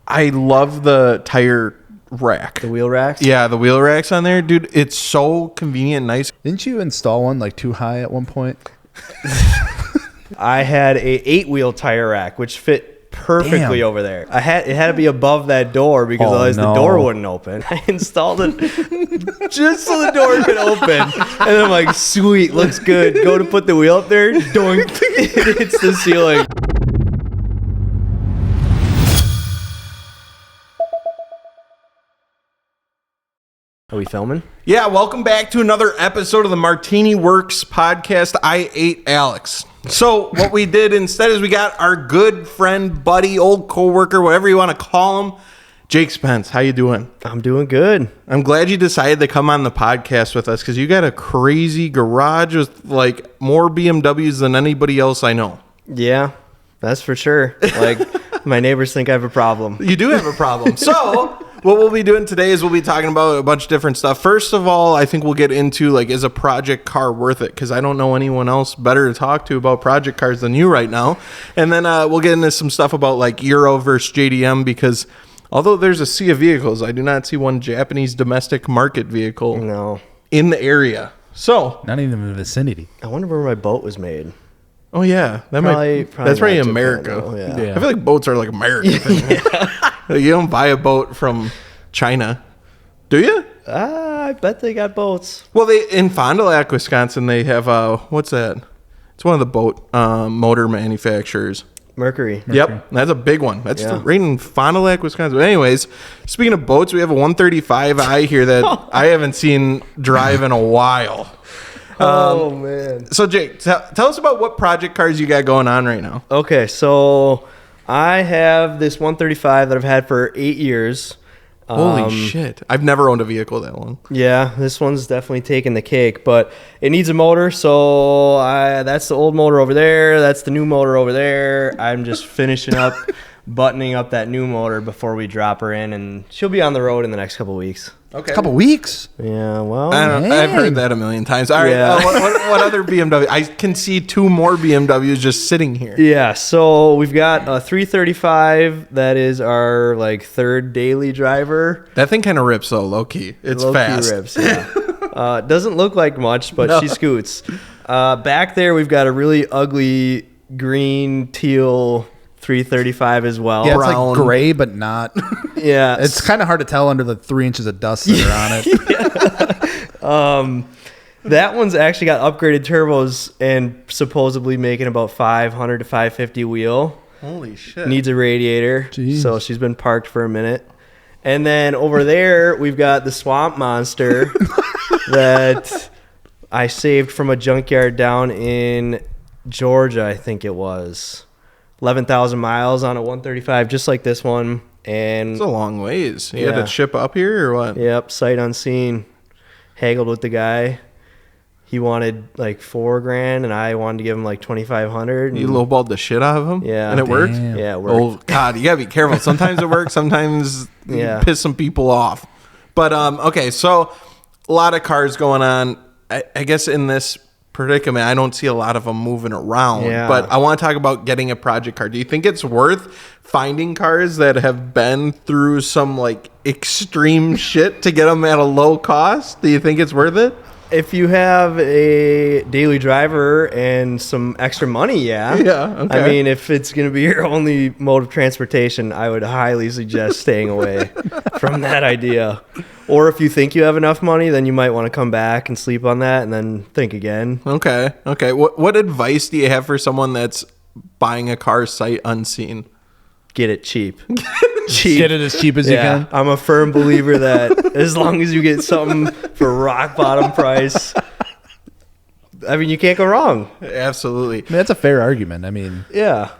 I love the tire rack. The wheel racks? Yeah, the wheel racks on there, dude. It's so convenient and nice. Didn't you install one like too high at one point? I had a 8-wheel tire rack, which fit perfectly over there. It had to be above that door because otherwise the door wouldn't open. I installed it just so the door could open. And I'm like, sweet, looks good. Go to put the wheel up there, doink, it hits the ceiling. Are we filming? Yeah, welcome back to another episode of the MartiniWorks podcast. I ate Alex. So what we did instead is we got our good friend, buddy, old coworker, whatever you want to call him, Jake Spence. How you doing? I'm doing good. I'm glad you decided to come on the podcast with us because you got a crazy garage with like more BMWs than anybody else I know. Yeah, that's for sure. Like my neighbors think I have a problem. You do have a problem. So what we'll be doing today is we'll be talking about a bunch of different stuff. First of all, I think we'll get into like, is a project car worth it? Because I don't know anyone else better to talk to about project cars than you right now. And then we'll get into some stuff about like Euro versus JDM because although there's a sea of vehicles, I do not see one Japanese domestic market vehicle in the area. So not even in the vicinity. I wonder where my boat was made. Oh yeah, probably that's right in America. Yeah. I feel like boats are like American. Like, you don't buy a boat from China, do you? I bet they got boats. Well, in Fond du Lac, Wisconsin, they have what's that? It's one of the boat motor manufacturers. Mercury. Yep, that's a big one. That's right in Fond du Lac, Wisconsin. But anyways, speaking of boats, we have a 135i here that I haven't seen drive in a while. Oh, man. So, Jake, tell us about what project cars you got going on right now. Okay, so I have this 135 that I've had for 8 years. Holy shit. I've never owned a vehicle that long. Yeah, this one's definitely taking the cake, but it needs a motor, so that's the old motor over there. That's the new motor over there. I'm just finishing up, buttoning up that new motor before we drop her in, and she'll be on the road in the next couple of weeks. Okay. A couple weeks? Yeah, well, I've heard that a million times. All right, Yeah. What other BMW? I can see 2 more BMWs just sitting here. Yeah, so we've got a 335 that is our like third daily driver. That thing kind of rips though, low key. It's fast. Rips, yeah. Doesn't look like much, but she scoots. Back there, we've got a really ugly green teal 335 as well. Yeah, it's Brown. like gray, but not. Yeah, It's kind of hard to tell under the 3 inches of dust that are on it. That one's actually got upgraded turbos and supposedly making about 500 to 550 wheel. Holy shit. Needs a radiator. Jeez. So she's been parked for a minute. And then over there, we've got the Swamp Monster that I saved from a junkyard down in Georgia, I think it was. 11,000 miles on a 135, just like this one. And It's a long ways. You had to ship up here or what? Yep, sight unseen. Haggled with the guy. He wanted like $4,000, and I wanted to give him like $2,500. You lowballed the shit out of him? Yeah. And it worked? Damn. Yeah, it worked. Oh, God, you got to be careful. Sometimes it works. Sometimes you piss some people off. But, okay, so a lot of cars going on. I guess in this predicament, I don't see a lot of them moving around. Yeah. But I want to talk about getting a project car. Do you think it's worth finding cars that have been through some, like, extreme shit to get them at a low cost? Do you think it's worth it? If you have a daily driver and some extra money, yeah. Yeah, okay. I mean, if it's going to be your only mode of transportation, I would highly suggest staying away from that idea. Or if you think you have enough money, then you might want to come back and sleep on that and then think again. Okay. What advice do you have for someone that's buying a car sight unseen? Get it cheap. Cheap. Get it as cheap as you can. I'm a firm believer that as long as you get something for rock bottom price, I mean, you can't go wrong. Absolutely. I mean, that's a fair argument. I mean, Yeah.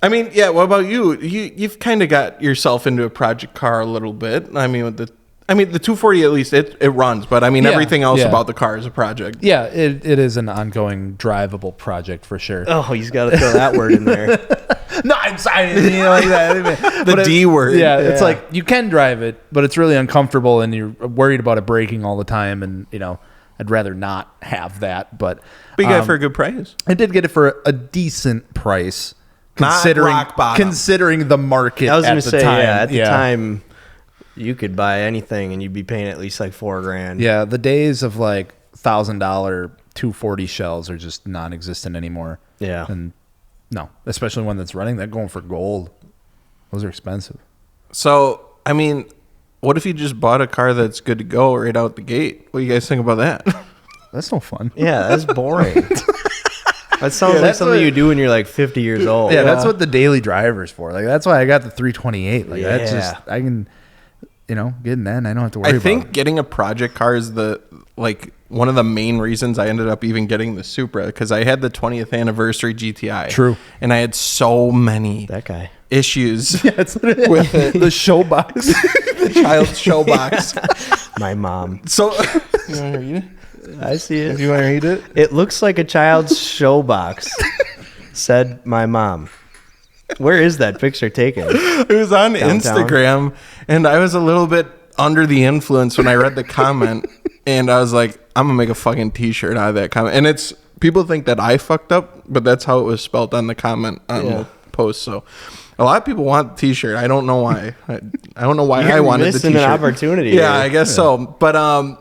What about you? You've kind of got yourself into a project car a little bit. I mean, the 240 at least it runs, but I mean everything else about the car is a project. yeah, it is an ongoing drivable project for sure. Oh, he's got to throw that word in there. No, I'm sorry, like that. The D word. Yeah, it's like you can drive it, but it's really uncomfortable, and you're worried about it breaking all the time. And I'd rather not have that. But you got it for a good price. I did get it for a decent price. considering rock bottom. considering the market. I was going gonna to say, time. yeah, at the time, you could buy anything and you'd be paying at least like $4,000. Yeah, the days of like $1,000 240 shells are just non-existent anymore. Yeah. And no, especially one that's running, they're going for gold. Those are expensive. So, I mean, what if you just bought a car that's good to go right out the gate? What do you guys think about that? That's no fun. Yeah, that's boring. That sounds like something you do when you're like 50 years old. Yeah, that's what the daily driver's for. Like that's why I got the 328. Like that's just I can, get in that and I don't have to worry about it. I think getting a project car is one of the main reasons I ended up even getting the Supra, because I had the 20th anniversary GTI. True. And I had so many issues with it. The show box. The child's show box. My mom. So, you want to read it? I see it. If you want to read it? It looks like a child's show box, said my mom. Where is that picture taken? It was on Downtown? Instagram, and I was a little bit under the influence when I read the comment, and I was like, I'm going to make a fucking t-shirt out of that comment. And it's, people think that I fucked up, but that's how it was spelled on the comment on the post. So a lot of people want the t-shirt. I don't know why. I don't know why I wanted the t-shirt. Missing an opportunity. Yeah, I guess so. But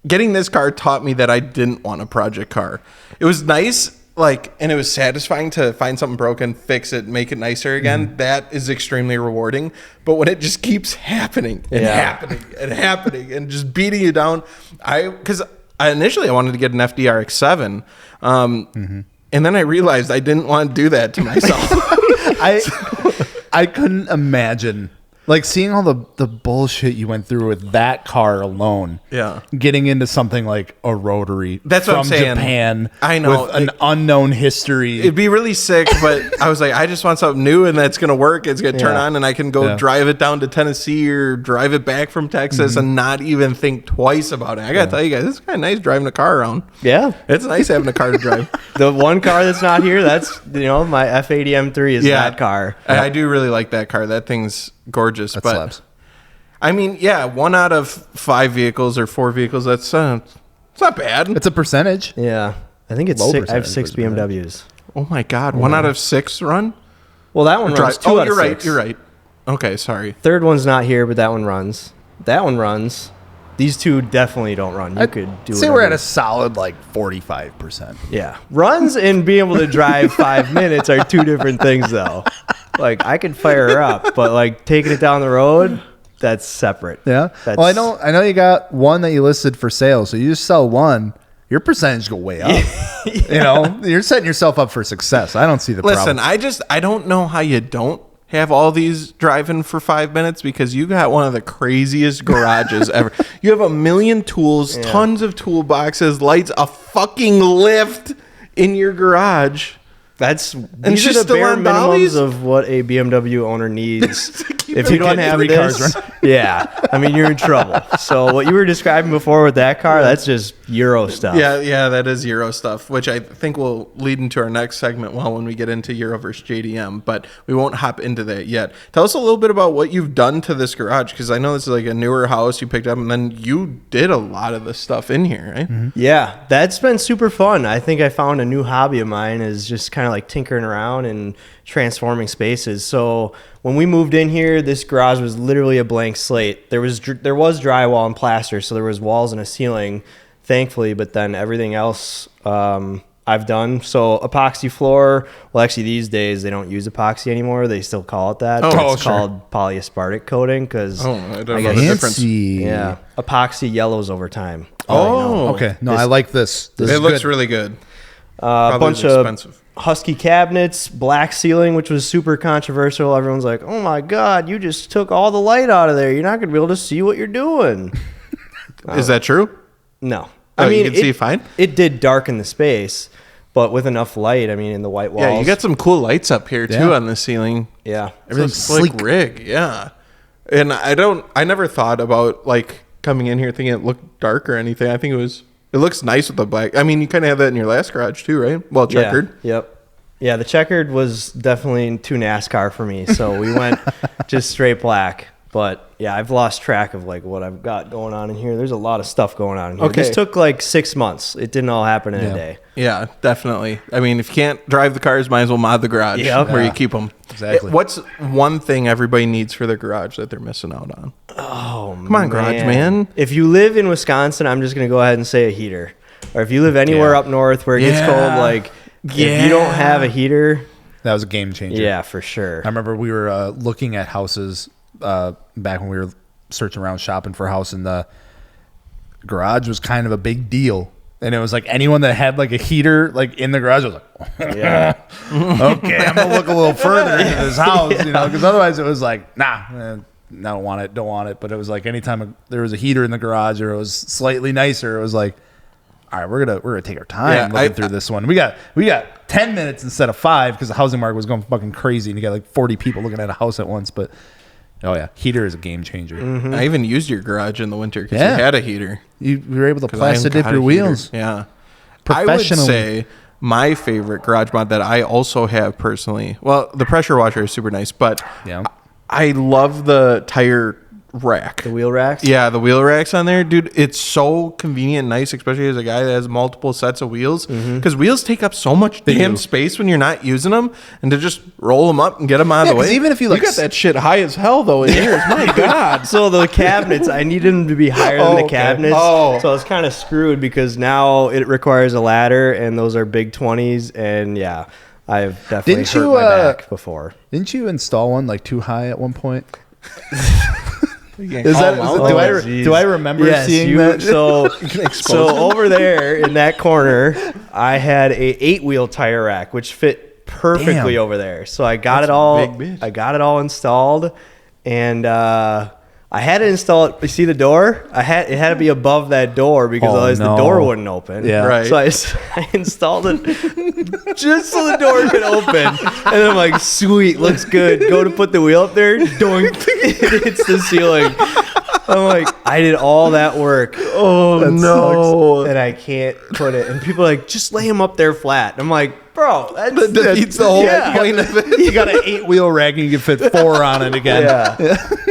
getting this car taught me that I didn't want a project car. It was nice, and it was satisfying to find something broken, fix it, make it nicer again. That is extremely rewarding. But when it just keeps happening and happening and happening and just beating you down, because initially I wanted to get an FDRX7, and then I realized I didn't want to do that to myself. I couldn't imagine seeing all the bullshit you went through with that car alone. Yeah. Getting into something like a rotary. That's what I'm saying. Japan. I know. With an unknown history. It'd be really sick, but I was like, I just want something new and that's going to work. It's going to turn on and I can go drive it down to Tennessee or drive it back from Texas and not even think twice about it. I got to tell you guys, it's kind of nice driving a car around. Yeah. It's nice having a car to drive. The one car that's not here, that's, my F80 M3 is that car. I do really like that car. That thing's gorgeous. That but slaps. I mean, 1 out of 5 vehicles or 4 vehicles, that's it's not bad. It's a percentage. Yeah. I think it's Low I have percentage, 6 BMWs. Oh my God. 1 out of 6 run? Well, that one runs 2 out you're of right. 6. You're right. Okay, sorry. Third one's not here, but that one runs. That one runs. These two definitely don't run. You could do it. Say we're at a solid 45%. Yeah. Runs and being able to drive 5 minutes are two different things, though. I could fire her up, but taking it down the road, that's separate. Yeah. Well, I know you got one that you listed for sale, so you just sell one, your percentage go way up. You're setting yourself up for success. I don't see the problem. Listen, I don't know how you don't have all these driving for 5 minutes, because you got one of the craziest garages ever. You have a million tools, tons of toolboxes, lights, a fucking lift in your garage. These are the bare minimums of what a BMW owner needs. If you don't have this, you're in trouble. So what you were describing before with that car, that's just Euro stuff. Yeah, that is Euro stuff, which I think will lead into our next segment when we get into Euro versus JDM, but we won't hop into that yet. Tell us a little bit about what you've done to this garage, because I know this is a newer house you picked up, and then you did a lot of the stuff in here, right? Mm-hmm. Yeah, that's been super fun. I think I found a new hobby of mine is just kind of tinkering around and transforming spaces. So when we moved in here, this garage was literally a blank slate. There was drywall and plaster, so there was walls and a ceiling, thankfully, but then everything else I've done. So epoxy floor, well, actually these days they don't use epoxy anymore. They still call it that. It's called polyaspartic coating because I don't know the difference. Yeah, epoxy yellows over time. Okay. No, I like this. It looks really good. A bunch of Husky cabinets, black ceiling, which was super controversial. Everyone's like, oh my God, you just took all the light out of there. You're not going to be able to see what you're doing. Is that true? No. You can see fine? It did darken the space, but with enough light, in the white walls. Yeah, you got some cool lights up here too on the ceiling. Yeah. Everything's sleek rig. Yeah. And I never thought about coming in here thinking it looked dark or anything. I think it looks nice with the black. You kind of have that in your last garage too, right? Well, checkered. Yeah, yep. Yeah, the checkered was definitely too NASCAR for me, so we went just straight black. But yeah, I've lost track of like what I've got going on in here. There's a lot of stuff going on in here. Okay. This took like 6 months. It didn't all happen in a day. Yeah, definitely. I mean, if you can't drive the cars, might as well mod the garage where you keep them. Exactly. What's one thing everybody needs for their garage that they're missing out on? Oh, Come on, garage man. If you live in Wisconsin, I'm just going to go ahead and say a heater. Or if you live anywhere up north where it gets cold, like if you don't have a heater. That was a game changer. Yeah, for sure. I remember we were looking at houses back when we were searching around shopping for a house, and the garage was kind of a big deal. And it was like anyone that had like a heater like in the garage was like, okay, I'm gonna look a little further into this house, you know, because otherwise it was like, nah, I don't want it. But it was like anytime there was a heater in the garage or it was slightly nicer, it was like, all right, we're gonna take our time looking through this one. We got 10 minutes instead of 5 because the housing market was going fucking crazy, and you got like 40 people looking at a house at once. But oh yeah, heater is a game changer. Mm-hmm. I even used your garage in the winter because you had a heater. You were able to plastic dip your wheels. Yeah. I would say my favorite garage mod that I also have personally, well, the pressure washer is super nice, but I love the tire rack. The wheel racks? Yeah, the wheel racks on there. Dude, it's so convenient and nice, especially as a guy that has multiple sets of wheels. Because wheels take up so much damn space when you're not using them. And to just roll them up and get them out of the way. Even if you got that shit high as hell, though, in yours. My God. So the cabinets, I need them to be higher than the cabinets. So I was kind of screwed because now it requires a ladder, and those are big 20s. And yeah, I've definitely hurt my back before. Didn't you install one like too high at one point? Do I remember seeing that? So over there in that corner, I had a 8-wheel tire rack, which fit perfectly over there. So I got it all installed, and I had to install it. You see the door? It had to be above that door because otherwise the door wouldn't open. Yeah. Right. So I installed it just so the door could open. And then I'm like, sweet, looks good. Go to put the wheel up there. Doink. It hits the ceiling. I'm like, I did all that work. Oh, no. And I can't put it. And people are like, just lay him up there flat. I'm like, bro, that defeats the whole point of it. You got an 8-wheel rack and you can fit 4 on it again. Yeah.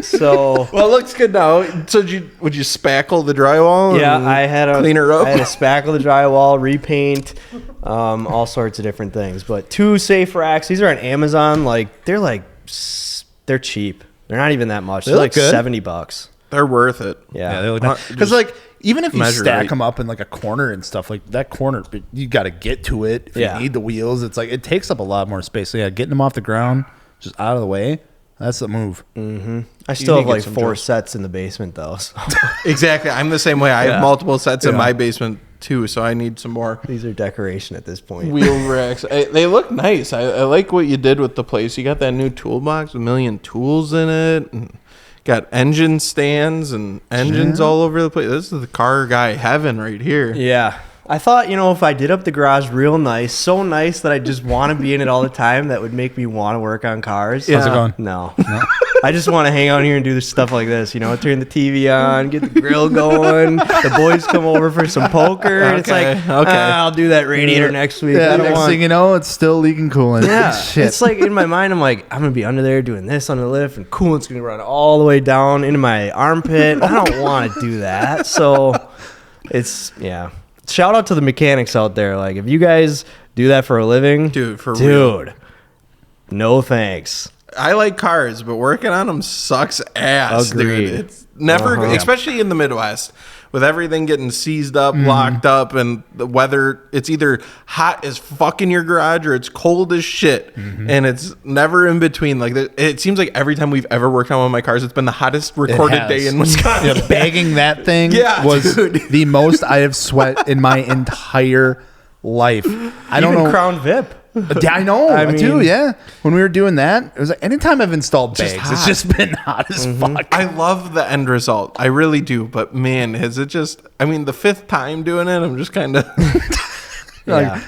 So well, it looks good now. So would you spackle the drywall? Yeah, I had to clean her up. I had to spackle the drywall, repaint, all sorts of different things. But 2 safe racks. These are on Amazon. They're cheap. They're not even that much. They're like good. $70. They're worth it. Yeah. They look nice. Because like even if you stack right. them up in like a corner and stuff, like that corner, you got to get to it. If you need the wheels, it's like it takes up a lot more space. So yeah, getting them off the ground, just out of the way, that's the move. Mm-hmm. I still have like 4 sets in the basement though. So. Exactly. I'm the same way. I have multiple sets in my basement too, so I need some more. These are decoration at this point. Wheel racks. They look nice. I like what you did with the place. You got that new toolbox with a million tools in it. And got engine stands and engines all over the place. This is the car guy heaven right here. Yeah. I thought, if I did up the garage real nice, so nice that I just want to be in it all the time, that would make me want to work on cars. How's it going? No. I just want to hang out here and do stuff like this, turn the TV on, get the grill going. The boys come over for some poker. And it's like, I'll do that radiator next week. Yeah, next thing you know, it's still leaking coolant. Yeah. Shit. It's like in my mind, I'm like, I'm going to be under there doing this on the lift, and coolant's going to run all the way down into my armpit. I don't want to do that. So it's, shout out to the mechanics out there. Like, if you guys do that for a living, dude, real. No thanks. I like cars, but working on them sucks ass, Agreed. dude. It's never, especially in the Midwest, with everything getting seized up, locked up, and the weather. It's either hot as fuck in your garage or it's cold as shit, and it's never in between. Like it seems like every time we've ever worked on one of my cars, it's been the hottest recorded day in Wisconsin. Yeah, bagging that thing was the most I have sweat in my entire life. I don't know. Crown VIP. I know. I do. Yeah. When we were doing that, it was like anytime I've installed bags, it's just been hot as fuck. I love the end result. I really do. But man, has it just? I mean, the 5th time doing it, I'm just kind of like,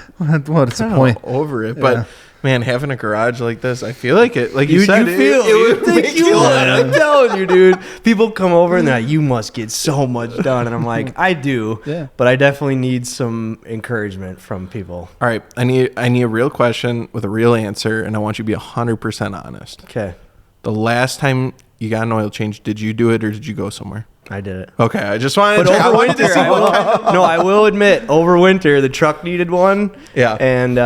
what's the point? Over it. But man, having a garage like this, I feel like it. Like you said, it would make you would. I'm telling you, dude. People come over and they're like, "You must get so much done," and I'm like, "I do." Yeah. But I definitely need some encouragement from people. All right, I need a real question with a real answer, and I want you to be 100% honest. Okay. The last time you got an oil change. Did you do it or did you go somewhere? I did it. Okay, I just wanted But to, over winter, I will admit, over winter, the truck needed one. Yeah. And,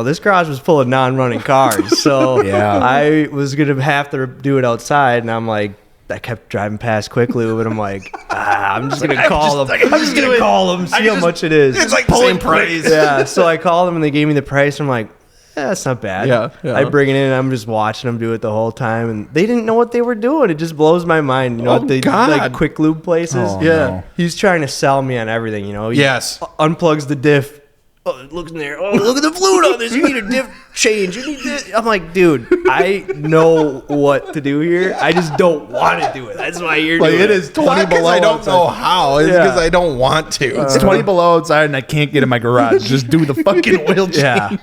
this garage was full of non-running cars. So I was going to have to do it outside. And I'm like, I kept driving past Quick Lube. And I'm like, I'm just going to call them. I'm just going to call them, see how much it is. It's like the same price. Yeah. So I called them and they gave me the price. I'm like, that's not bad. Yeah. I bring it in and I'm just watching them do it the whole time. And they didn't know what they were doing. It just blows my mind. Like Quick Lube places. Oh, yeah. no. He's trying to sell me on everything, He Yes. unplugs the diff. Oh, it looks in there. Oh, look at the fluid on this. You need a diff change. You need this. I'm like, dude, I know what to do here. I just don't want to do it. That's why you're doing it. It is 20 below. I don't know how. It's because I don't want to. It's 20 below outside and I can't get in my garage. Just do the fucking oil change. Yeah.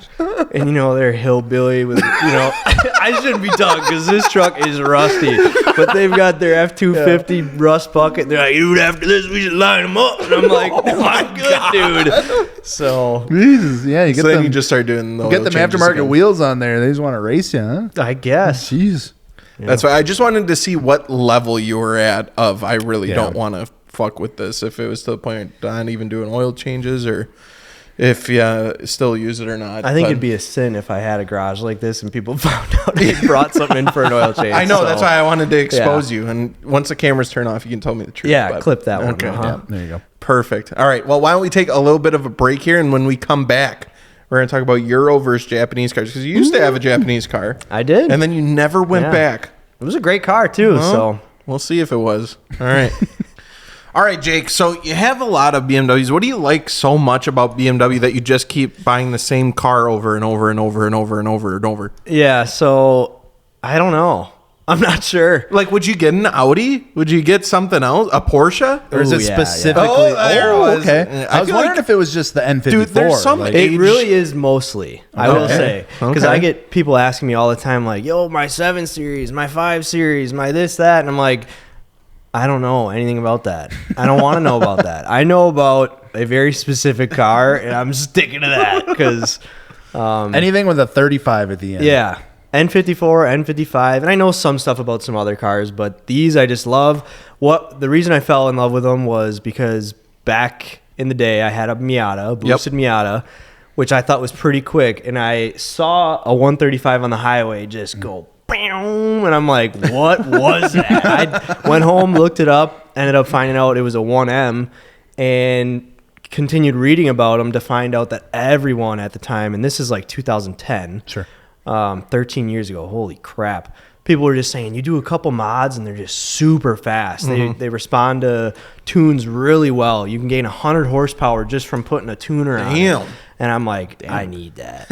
And they're hillbilly with, I shouldn't be talking because this truck is rusty. But they've got their F-250 rust bucket. They're like, dude, after this, we should line them up. And I'm like, I'm good, dude. So, Jesus, yeah. You get So then them, you just start doing the oil get them changes aftermarket again. wheels on there. They just want to race you, huh? I guess. Jeez. That's why I just wanted to see what level you were at of I really don't want to fuck with this. If it was to the point of not even doing oil changes or if you still use it or not. I think it'd be a sin if I had a garage like this and people found out I brought something in for an oil change. I know. So, That's why I wanted to expose you. And once the cameras turn off, you can tell me the truth. Yeah, but- clip that one. Okay. Uh-huh. There you go. Perfect. All right. Well, why don't we take a little bit of a break here, and when we come back, we're going to talk about Euro versus Japanese cars because you used to have a Japanese car. I did. And then you never went back. It was a great car, too. Well, So we'll see if it was. All right. All right, Jake. So you have a lot of BMWs. What do you like so much about BMW that you just keep buying the same car over and over and over and over and over and over? Yeah, so I don't know. I'm not sure. Like, would you get an Audi? Would you get something else? A Porsche? Or is Ooh, it yeah, specifically? yeah. Oh, there it was. Okay. I I was feel wondering like- if it was just the N54. Dude, there's some like, age- It really is mostly, I will Okay. say. Because Okay. I get people asking me all the time, like, yo, my 7 Series, my 5 Series, my this, that. And I'm like, I don't know anything about that. I don't want to know about that. I know about a very specific car, and I'm sticking to that because... anything with a 35 at the end. Yeah. N54, N55, and I know some stuff about some other cars, but these I just love. The reason I fell in love with them was because back in the day I had a Miata, a boosted Miata, which I thought was pretty quick, and I saw a 135 on the highway just go and I'm like, what was that? I went home, looked it up, ended up finding out it was a 1M, and continued reading about them to find out that everyone at the time, and this is like 2010, Sure. 13 years ago, holy crap, people were just saying you do a couple mods and they're just super fast. They respond to tunes really well. You can gain 100 horsepower just from putting a tuner on Damn. it. And I'm like, I need that.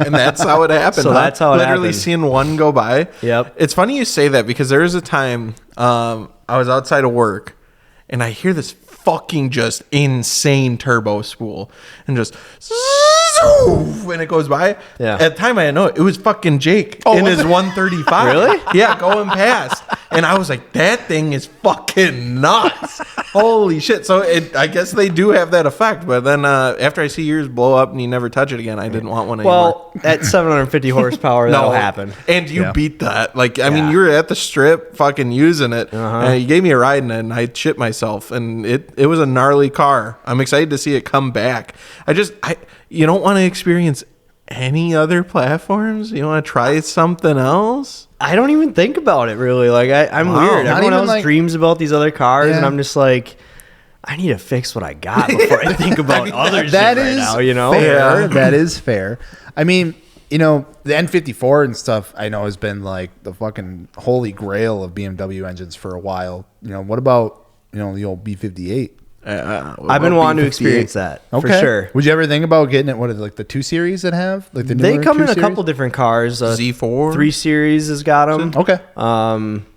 And that's how it happened. So that's how it Literally happened. seeing one go by. Yep. It's funny you say that because there was a time I was outside of work and I hear this fucking just insane turbo spool and just when it goes by. Yeah. At the time I didn't know it was fucking Jake in his 135. Really? Yeah, going past. And I was like, that thing is fucking nuts. Holy shit. So I guess they do have that effect. But then after I see yours blow up and you never touch it again, I didn't want one anymore. Well, at 750 horsepower, that'll happen. And you Yeah. beat that. Like, I mean, Yeah. you were at the strip fucking using it. And you gave me a ride in it and I shit myself. And it was a gnarly car. I'm excited to see it come back. You don't want to experience any other platforms? You want to try something else? I don't even think about it really. Like I'm Wow. weird. Not Everyone even else like- dreams about these other cars, Yeah. and I'm just like, I need to fix what I got before I think about other shit That right is now. You know? fair. Yeah. That is fair. I mean, the N54 and stuff I know has been like the fucking holy grail of BMW engines for a while. What about the old B58? I've been wanting to experience that for sure. Would you ever think about getting it? What is it, like the 2 Series that have like the They newer come 2 in a Series? couple different cars. Z4? 3 Series has got them. Okay.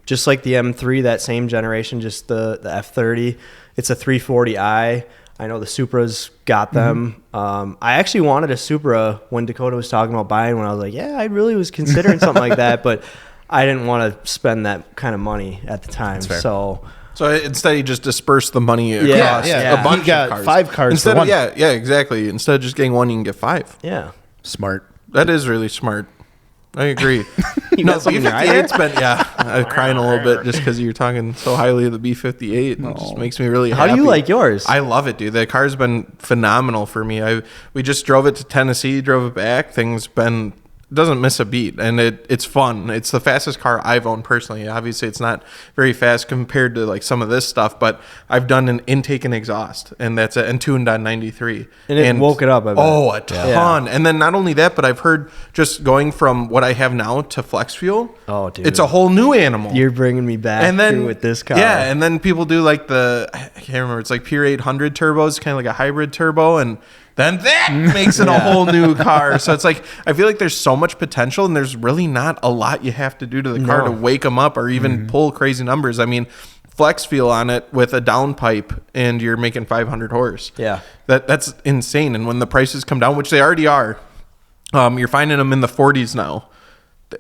Just like the M3, that same generation, just the F30. It's a 340i. I know the Supra's got them. I actually wanted a Supra when Dakota was talking about buying one. I was like, yeah, I really was considering something like that, but I didn't want to spend that kind of money at the time. fair. So instead, you just disperse the money across yeah. a bunch He got of cars. 5 cars Instead for of, one. exactly. Instead of just getting one, you can get 5. yeah. Smart. That is really smart. I agree. You got something in your eye there? B58's been, I'm crying a little bit just because you're talking so highly of the B58. It just makes me really happy. How do you like yours? I love it, dude. The car's been phenomenal for me. We just drove it to Tennessee, drove it back. Things been doesn't miss a beat, and it's fun. It's the fastest car I've owned personally. Obviously, it's not very fast compared to like some of this stuff, but I've done an intake and exhaust, and that's it, and tuned on 93. And it woke it up, I bet. Oh, a ton. And then not only that, but I've heard just going from what I have now to flex fuel. Oh, dude, it's a whole new animal. You're bringing me back and then, with this car. Yeah, and then people do like I can't remember. It's like pure 800 turbos, kind of like a hybrid turbo, and then that makes it a whole new car. So it's like, I feel like there's so much potential, and there's really not a lot you have to do to the car to wake them up or even pull crazy numbers. I mean, flex fuel on it with a downpipe, and you're making 500 horse. Yeah. That's insane. And when the prices come down, which they already are, you're finding them in the 40s now.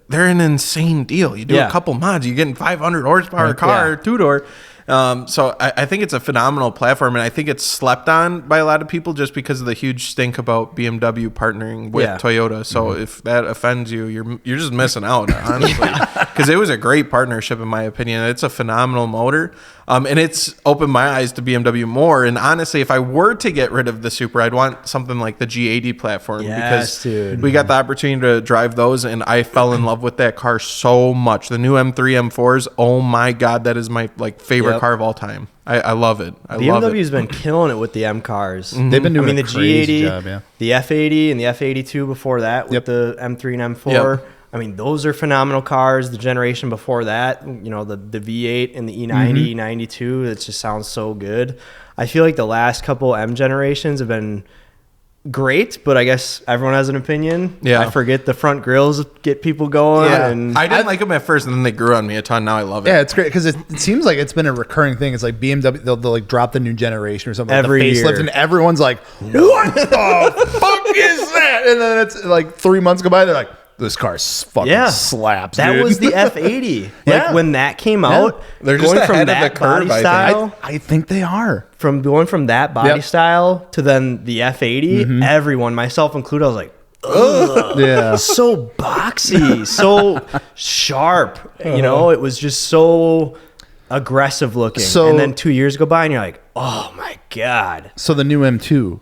They're an insane deal. You do a couple mods, you're getting 500 horsepower car, two-door. So I think it's a phenomenal platform, and I think it's slept on by a lot of people just because of the huge stink about BMW partnering with Toyota. So if that offends you, you're just missing out, honestly, because it was a great partnership in my opinion. It's a phenomenal motor, and it's opened my eyes to BMW more. And honestly, if I were to get rid of the Supra, I'd want something like the G80 platform, because we got the opportunity to drive those, and I fell in love with that car so much. The new M3 M4s, oh my god, that is my favorite car of all time. I love it. BMW's been killing it with the M cars. They've been doing the a crazy G80, job, the F80, and the F82 before that with the M3 and M4. I mean, those are phenomenal cars. The generation before that, the V8 and the E90, E92, it just sounds so good. I feel like the last couple M generations have been great, but I guess everyone has an opinion. I forget the front grills get people going. And I didn't like them at first, and then they grew on me a ton. Now I love it. Yeah, it's great because it seems like it's been a recurring thing. It's like BMW, they'll like drop the new generation or something, every like the facelift, year, and everyone's like, "What the fuck is that?" And then it's like 3 months go by, they're like, "This car fucking slaps." That dude. was the F80. When that came out, they're just going from ahead of that the curve. body style. I think they are. From going from that body style to then the F80, everyone, myself included, I was like, ugh. Yeah. So boxy, so sharp. It was just so aggressive looking. So, and then 2 years go by and you're like, oh my God. So the new M2.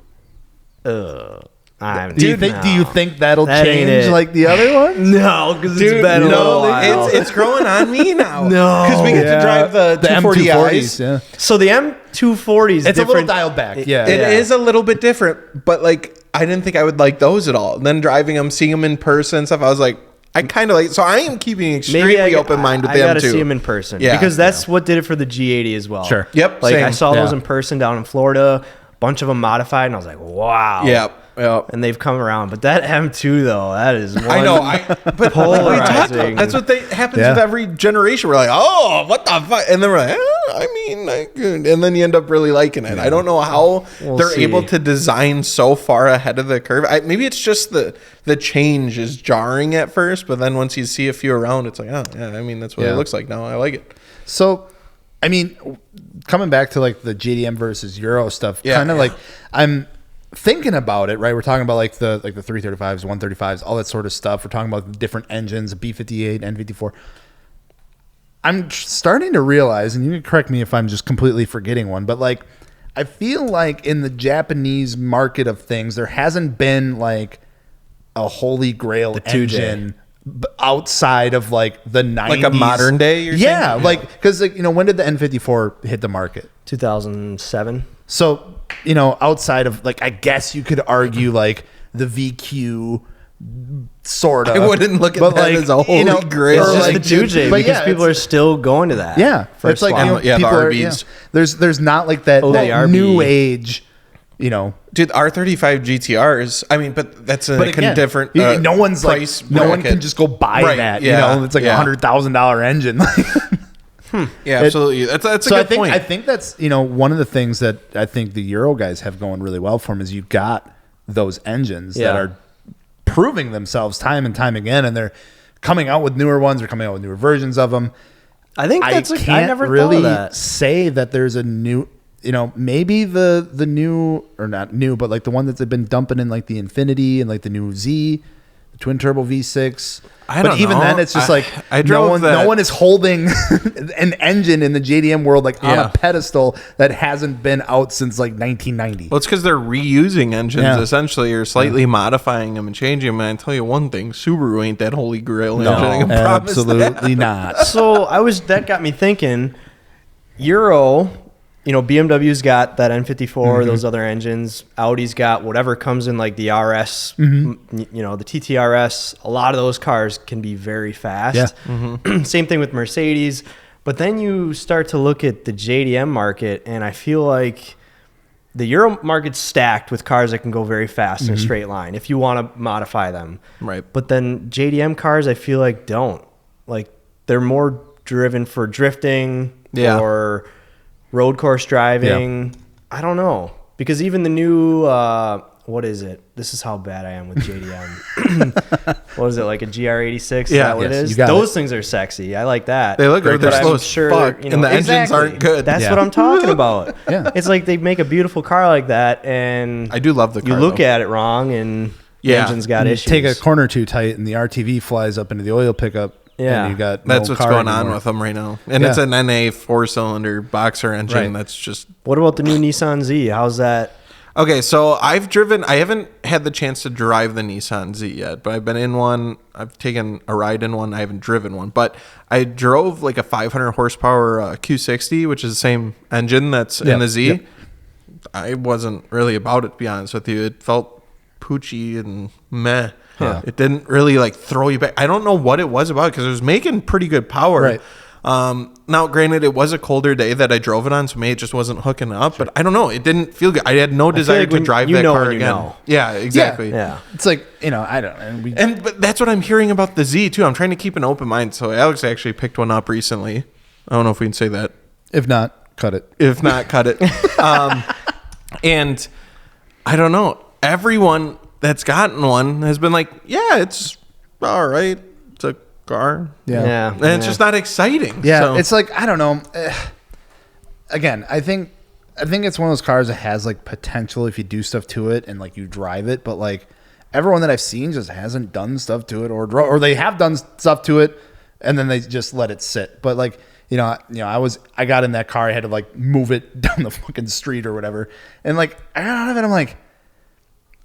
Do you think that'll That ain't change it. like the other one? No, because it's been a while. It's growing on me now. No. Because we get to drive the 240i's. Yeah. So the M240 is It's different. a little dialed back. It is a little bit different, but I didn't think I would like those at all. And then driving them, seeing them in person and stuff, I was like, I kind of like. So I am keeping extremely open minded with the M2. I gotta see them in person, because that's what did it for the G80 as well. Sure. Yep. I saw those in person down in Florida, a bunch of them modified, and I was like, wow. Yep. And they've come around, but that M2 though, that is one. I know. But like we talked about, that's what happens with every generation. We're like, oh, what the fuck, and then we're like, and then you end up really liking it. I don't know how they're able to design so far ahead of the curve. Maybe it's just the change is jarring at first, but then once you see a few around, it's like, oh yeah, that's what it looks like now. I like it. So, coming back to the JDM versus Euro stuff, I'm thinking about it, right? We're talking about the 335s, 135s, all that sort of stuff. We're talking about the different engines, B58, N54. I'm starting to realize, and you can correct me if I'm just completely forgetting one, but I feel like in the Japanese market of things, there hasn't been a holy grail engine outside of the 90s. Like a modern day, you're saying? Because when did the N54 hit the market? 2007. So, outside of I guess you could argue the VQ sort of. I wouldn't look at that as a holy grail. It's just the 2J, because people are still going to that. Yeah. It's the RBs. There's not that new age, Dude, R35 GTRs. But that's different. No one's price. No one can just go buy that. It's $100,000 engine. Yeah, absolutely. That's a good point. I think that's one of the things that I think the Euro guys have going really well for them is you've got those engines that are proving themselves time and time again, and they're coming out with newer ones. They're coming out with newer versions of them. I think I never really say that there's a new. Maybe the new, or not new, but the one that they've been dumping in the Infinity and the new Z, twin turbo V6. I don't but even know. then, it's just I drove no one is holding an engine in the JDM world on a pedestal that hasn't been out since like 1990. Well, it's because they're reusing engines essentially, or slightly modifying them and changing them. And I tell you one thing, Subaru ain't that holy grail engine. I can promise absolutely not. So that got me thinking. Euro, BMW's got that N54, those other engines. Audi's got whatever comes in like the RS, the TTRS. A lot of those cars can be very fast. Yeah. Same thing with Mercedes. But then you start to look at the JDM market, and I feel like the Euro market's stacked with cars that can go very fast in a straight line if you want to modify them. Right. But then JDM cars, I feel like don't. Like, they're more driven for drifting or road course driving. I don't know, because even the new what is it? This is how bad I am with JDM. What is it, like a GR86? Is that what it is? Those things are sexy. I like that. They look good. They're slow as fuck, and the engines aren't good. That's what I'm talking about. It's like they make a beautiful car like that, and I do love the car. You look at it wrong, and the engine's got issues. Take a corner too tight, and the RTV flies up into the oil pickup. Yeah, and you got that's what's going on with them right now, and it's an NA 4-cylinder boxer engine. That's just. What about the new Nissan Z? How's that? Okay, so I haven't had the chance to drive the Nissan Z yet, but I've been in one. I've taken a ride in one. I haven't driven one, but I drove like a 500 horsepower Q60, which is the same engine that's in the Z. Yep. I wasn't really about it, to be honest with you. It felt poochy and meh. Yeah. It didn't really like throw you back. I don't know what it was about, because it was making pretty good power. Right. Now, granted, it was a colder day that I drove it on, so maybe it just wasn't hooking up. But I don't know. It didn't feel good. I had no desire to drive that car again. Yeah, exactly. Yeah. It's like, I don't. But that's what I'm hearing about the Z too. I'm trying to keep an open mind. So Alex actually picked one up recently. I don't know if we can say that. If not, cut it. If not, cut it. And I don't know. Everyone that's gotten one has been like, yeah, it's all right. It's a car. Yeah. And it's just not exciting. Yeah. So. It's like, I don't know. Again, I think it's one of those cars that has like potential if you do stuff to it and like you drive it, but like everyone that I've seen just hasn't done stuff to it, or they have done stuff to it and then they just let it sit. But like, I got in that car, I had to like move it down the fucking street or whatever. And like, I got out of it, I'm like,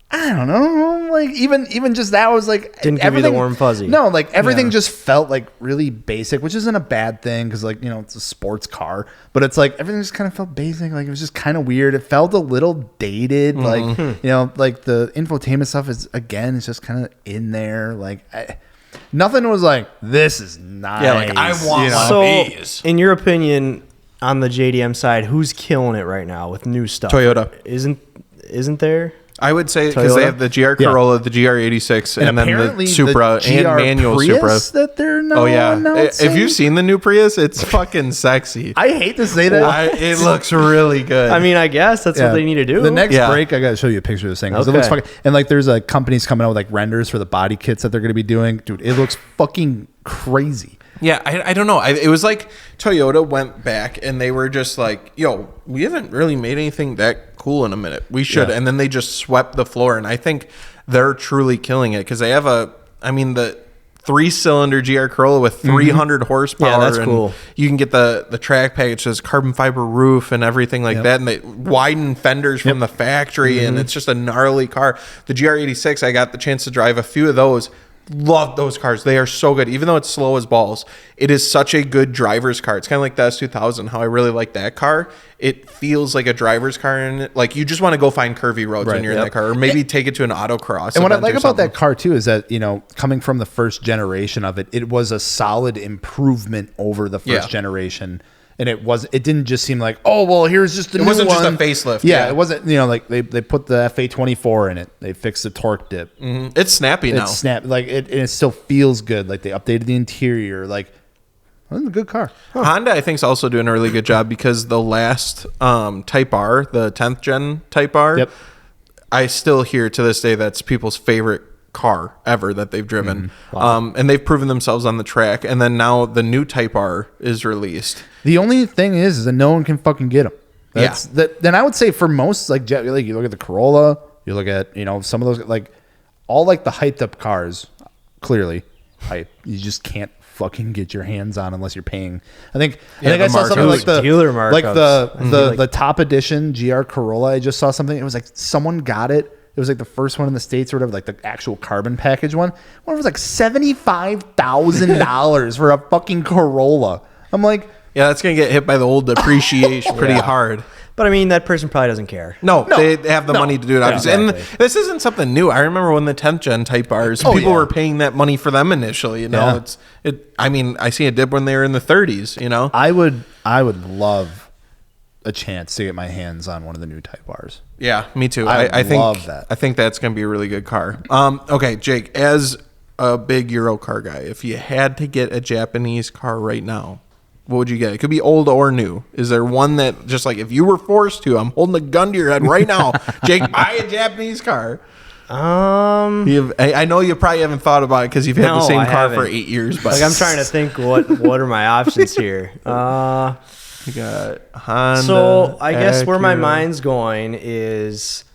I don't know. Like even just that was like, didn't give you the warm fuzzy. No, like everything just felt like really basic, which isn't a bad thing because like, it's a sports car, but it's like everything just kind of felt basic. Like it was just kind of weird. It felt a little dated. Like, like the infotainment stuff is, again, it's just kind of in there. Like nothing was like, this is nice. Yeah, like I want one of these. In your opinion, on the JDM side, who's killing it right now with new stuff? Toyota. Isn't there? I would say, because they have the GR Corolla, the GR86, and then the Supra and manual Prius Supra. That they're now oh yeah, announcing? If you've seen the new Prius, it's fucking sexy. I hate to say that. It looks really good. I mean, I guess that's what they need to do. The next break, I got to show you a picture of this thing. It looks fucking, and like there's companies coming out with like renders for the body kits that they're going to be doing. Dude, it looks fucking crazy. Yeah, I don't know. It was like Toyota went back and they were just like, yo, we haven't really made anything that cool in a minute. We should. And then they just swept the floor. And I think they're truly killing it because they have the 3-cylinder GR Corolla with 300 horsepower. Yeah, that's and cool. You can get the track package, says carbon fiber roof and everything like that. And they widen fenders from the factory. And it's just a gnarly car. The GR86, I got the chance to drive a few of those. Love those cars. They are so good. Even though it's slow as balls, it is such a good driver's car. It's kind of like the S2000, how I really like that car. It feels like a driver's car, and like you just want to go find curvy roads when you're in that car, or maybe take it to an autocross. And what I like about that car too is that, coming from the first generation of it, it was a solid improvement over the first generation. And it didn't just seem like, oh, well, here's just a new one. It wasn't just a facelift. Yeah, it wasn't, like they put the FA24 in it. They fixed the torque dip. Mm-hmm. It's snappy now. It's snappy. Like, it still feels good. Like, they updated the interior. Like, that's a good car. Huh. Honda, I think, is also doing a really good job because the last Type R, the 10th gen Type R, I still hear to this day that's people's favorite car ever that they've driven. Wow. And they've proven themselves on the track. And then now the new Type R is released. The only thing is that no one can fucking get them. Then I would say for most, like you look at the Corolla, you look at, some of those, like all like the hyped up cars, clearly. You just can't fucking get your hands on unless you're paying. I think the I saw something like the dealer like markups. the top edition GR Corolla. I just saw something. It was like someone got it. It was like the first one in the States or whatever, like the actual carbon package one. One was like $75,000 for a fucking Corolla. I'm like, Yeah, that's gonna get hit by the old depreciation pretty hard. But I mean, that person probably doesn't care. No, they have the money to do it, obviously. exactly. And this isn't something new. I remember when the 10th gen Type R's, people were paying that money for them initially. You know, I mean, I see a dip when they were in the 30s. You know, I would love a chance to get my hands on one of the new Type R's. Yeah, me too. I think love that. I think that's gonna be a really good car. Okay, Jake, as a big Euro car guy, if you had to get a Japanese car right now, what would you get? It could be old or new. Is there one that just like if you were forced to, I'm holding a gun to your head right now, Jake, buy a Japanese car? I know you probably haven't thought about it because you've had the same car for 8 years. But like I'm trying to think what are my options here. You got Honda. So I guess where my Acura. mind's going is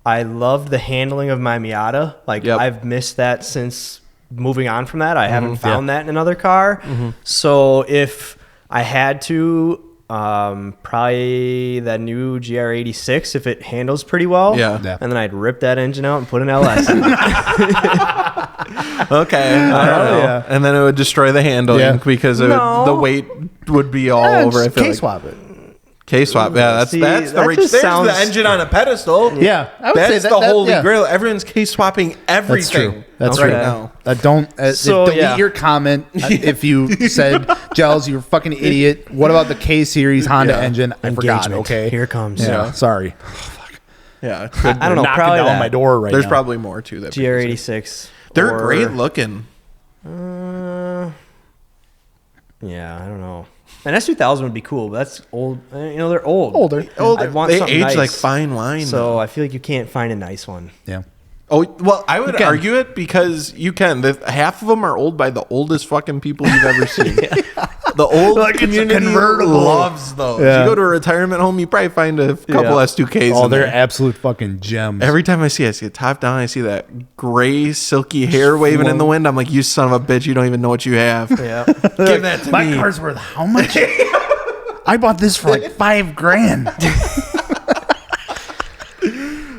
I love the handling of my Miata. Like I've missed that since moving on from that. I haven't found that in another car. So if I had to, probably that new GR86 if it handles pretty well. Yeah. And then I'd rip that engine out and put an LS in. Okay, I don't know. yeah. And then it would destroy the handling because the weight would be all over. I feel like. K-swap it. K-swap, yeah, that's See, the that reach. just There's sounds- the engine on a pedestal. Yeah, I would That's say the holy yeah. grail. Everyone's K-swapping everything. That's right true. now. Don't So, delete your comment if you said, Gels, you're a fucking idiot. What about the K series Honda engine? I forgot. Engagement. Okay, Here it comes. Yeah, sorry. Yeah, I don't know. Knocking Probably down that. my door right there's now. probably more to that. GR86. They're or- great looking. Yeah, I don't know. An S2000 would be cool, but that's old. You know, they're old. Older. I'd want They something age nice. like fine wine. So I feel like you can't find a nice one. Yeah. Oh, well, I would can. argue it because you can. Half of them are old by the oldest fucking people you've ever seen. The old Like it's a community convertible. loves those. Yeah. You go to a retirement home, you probably find a couple S2Ks. Oh, in they're there. absolute fucking gems. Every time I see it top down, I see that gray, silky hair waving in the wind. I'm like, you son of a bitch, you don't even know what you have. Yeah. Give that to My me. car's worth how much? I bought this for like $5,000.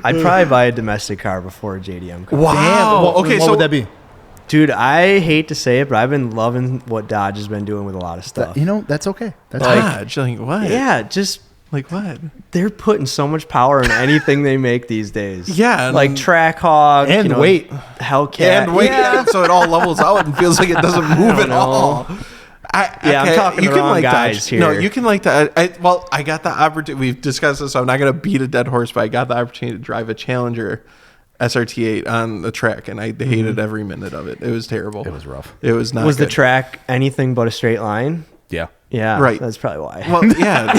I'd probably buy a domestic car before a JDM car. Wow. Damn. Okay, what so would that be? Dude, I hate to say it, but I've been loving what Dodge has been doing with a lot of stuff. You know, that's okay. That's Dodge, like what? Yeah, just Like what? they're putting so much power in anything they make these days. Yeah, like Trackhawk And weight. Hellcat, And wait, Yeah. so it all levels out and feels like it doesn't move at know. all. I'm talking the wrong guys Dodge. here. No, you can like that. I got the opportunity. We've discussed this, so I'm not going to beat a dead horse, but I got the opportunity to drive a Challenger SRT8 on the track, and I hated every minute of it. It was terrible. It was rough. It was not. Was the good. track anything but a straight line? Yeah. Yeah, Right. That's probably why. Well, yeah.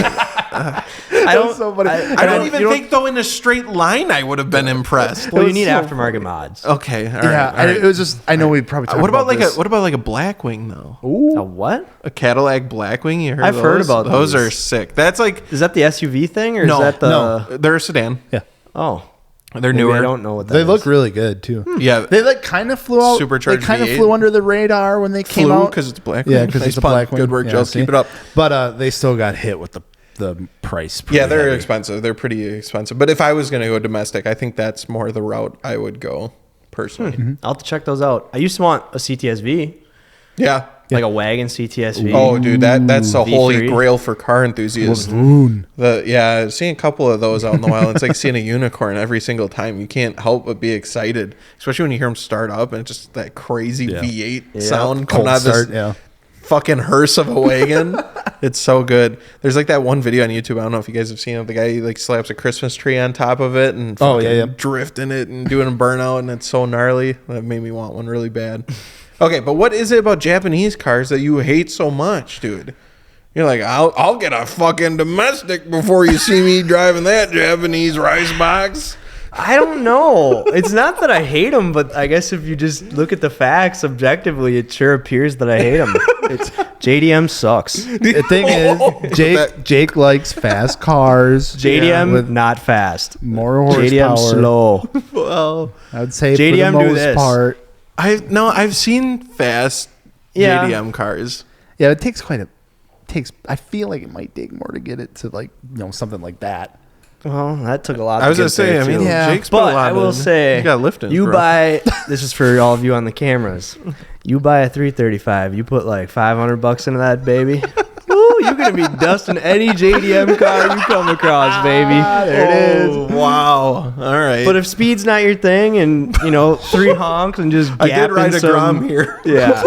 I don't. so funny. I don't even think though in a straight line I would have been impressed. Well, you was need so aftermarket mods. Okay, all right. Yeah, all right. it was just. I know we probably. Talked What about like this. a Blackwing though? A what? A Cadillac Blackwing? You heard? I've of heard those? about those. those. Are sick. That's like Is that the SUV thing or no, is that the? no. They're a sedan. Yeah, Oh, They're maybe newer. I don't know what that they is. look really good too. Yeah, They like kind of flew out. Supercharged They kind of V8. flew under the radar when they came flew out because it's Blackwing. Yeah, because Nice it's a pun. black one. Good work, Yeah, Joe. see? Keep it up. But they still got hit with the price. Yeah, they're heavy. expensive. They're pretty expensive. But if I was going to go domestic, I think that's more the route I would go personally. I'll have to check those out. I used to want a CTSV, Yeah. like a wagon CTSV. Oh, dude, that's a holy V3. grail for car enthusiasts. Swoon. Seeing a couple of those out in the wild, it's like seeing a unicorn every single time. You can't help but be excited, especially when you hear them start up and it's just that crazy Yeah. V8 sound coming Cold out of this start. Yeah. fucking hearse of a wagon. It's so good. There's like that one video on YouTube. I don't know if you guys have seen it. The guy like slaps a Christmas tree on top of it and Oh, yeah, fucking drifting it and doing a burnout, and it's so gnarly. That made me want one really bad. Okay, but what is it about Japanese cars that you hate so much, dude? You're like, I'll get a fucking domestic before you see me driving that Japanese rice box. I don't know. It's not that I hate them, but I guess if you just look at the facts objectively, it sure appears that I hate them. It's JDM sucks. The thing is, Jake likes fast cars. JDM with not fast. more horsepower. JDM slow. Well, I would say JDM for do the most this. part. I've seen fast JDM cars. Yeah, it takes I feel like it might take more to get it to like, something like that. Well, that took a lot. I was gonna say, Jake's put a lot. I will say, you got lifting. You buy. This is for all of you on the cameras. You buy a 335. You put like $500 into that baby. Ooh, you're gonna be dusting any JDM car you come across, baby. There it is. Wow. All right. But if speed's not your thing, and 3 honks and just I did ride a some, Grom here. Yeah.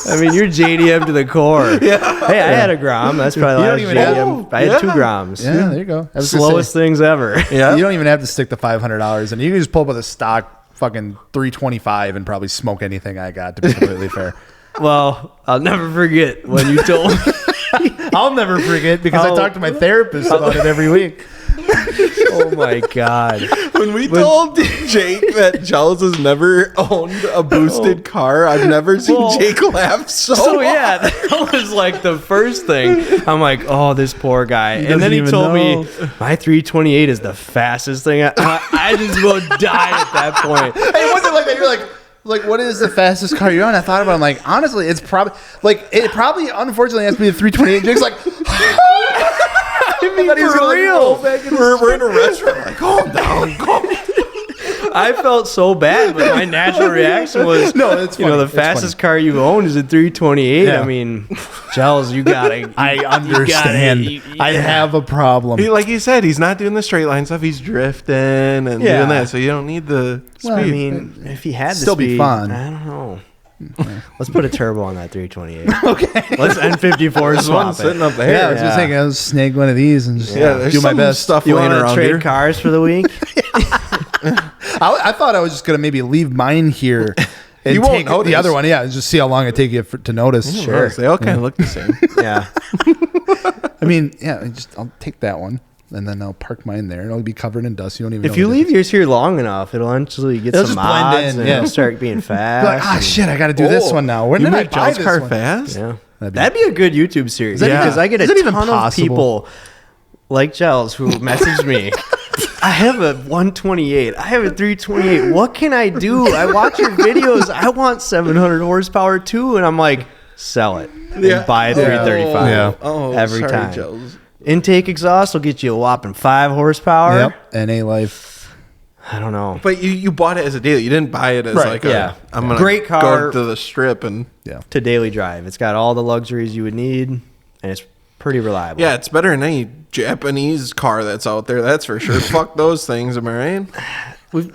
I mean, you're JDM to the core. Yeah. Hey, I had a Grom. That's probably the last JDM. I had 2 Groms. Yeah, there you go. Slowest things ever. Yeah. You don't even have to stick the $500, and you can just pull up with a stock fucking 325 and probably smoke anything I got, to be completely fair. Well, I'll never forget when you told me. I'll never forget because I talk to my therapist about it every week. Oh my God. When we told Jake that Gels has never owned a boosted car, I've never seen Jake laugh so hard. Yeah, that was like the first thing. I'm like, oh, this poor guy. And then he told me my 328 is the fastest thing. I just will die at that point. Hey, it wasn't like that. You're like, what is the fastest car you're on? I thought about it. I'm like, honestly, it's probably unfortunately has to be the 328. Jake's like, I mean, for real. We're in a restaurant. Like, calm down. I felt so bad, but my natural reaction was, no, it's funny. The fastest car you own is a 328. Yeah. I mean, Gels, you gotta. I understand. I have a problem. Like you said, he's not doing the straight line stuff. He's drifting and doing that, so you don't need the speed. Well, I mean, if he had the still speed, be fun. I don't know. Let's put a turbo on that 328. Okay. Let's N54 swap sitting it. up there. Yeah, I was just thinking, I'll snag one of these and just do my best. Stuff You laying want to around trade here. cars for the week? I thought I was just gonna maybe leave mine here and You won't take notice. the other one. Yeah, just see how long it take you to notice. Sure. They all kind of look the same. Yeah. I mean, I'll take that one. And then I'll park mine there, and it'll be covered in dust. You don't even. If you leave yours here long enough, it'll eventually get It'll some just blend mods in, and it'll start being fast. like, shit, I got to do this one now. When you did I make buy Gels this car one? fast? Yeah. That'd That'd be a good YouTube series. that even- Because I get a is that even ton of possible? people like Gels who message me. I have a 128. I have a 328. What can I do? I watch your videos. I want 700 horsepower too. And I'm like, sell it. And buy a 335. Yeah. Oh, Every sorry, time. Gels. Intake exhaust will get you a whopping 5 horsepower. Yep. NA Life. I don't know. But you bought it as a deal. You didn't buy it as like yeah. I'm gonna Great car. go to the strip and To daily drive. It's got all the luxuries you would need, and it's pretty reliable. yeah, it's better than any Japanese car that's out there. That's for sure. Fuck those things. Am I right?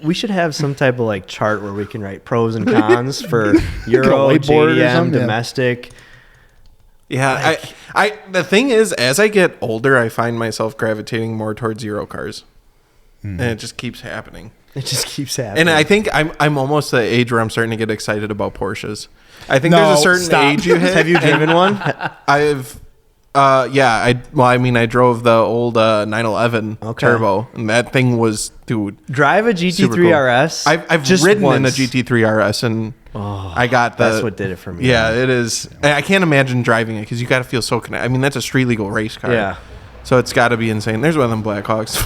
We should have some type of like chart where we can write pros and cons for Euro, whiteboard or JDM, something, domestic. Yeah, I the thing is, as I get older, I find myself gravitating more towards Euro cars, and it just keeps happening. It just keeps happening. And I think I'm almost the age where I'm starting to get excited about Porsches. I think No, there's a certain stop. age you hit. Have you driven one? I've I drove the old 911 turbo, and that thing was, dude. Drive a super GT3 cool. RS. I've just ridden in a once. GT3 RS, and I got the. That's what did it for me. Yeah, it is. I can't imagine driving it because you got to feel so connected. I mean, that's a street legal race car. Yeah. So it's got to be insane. There's one of them Blackhawks.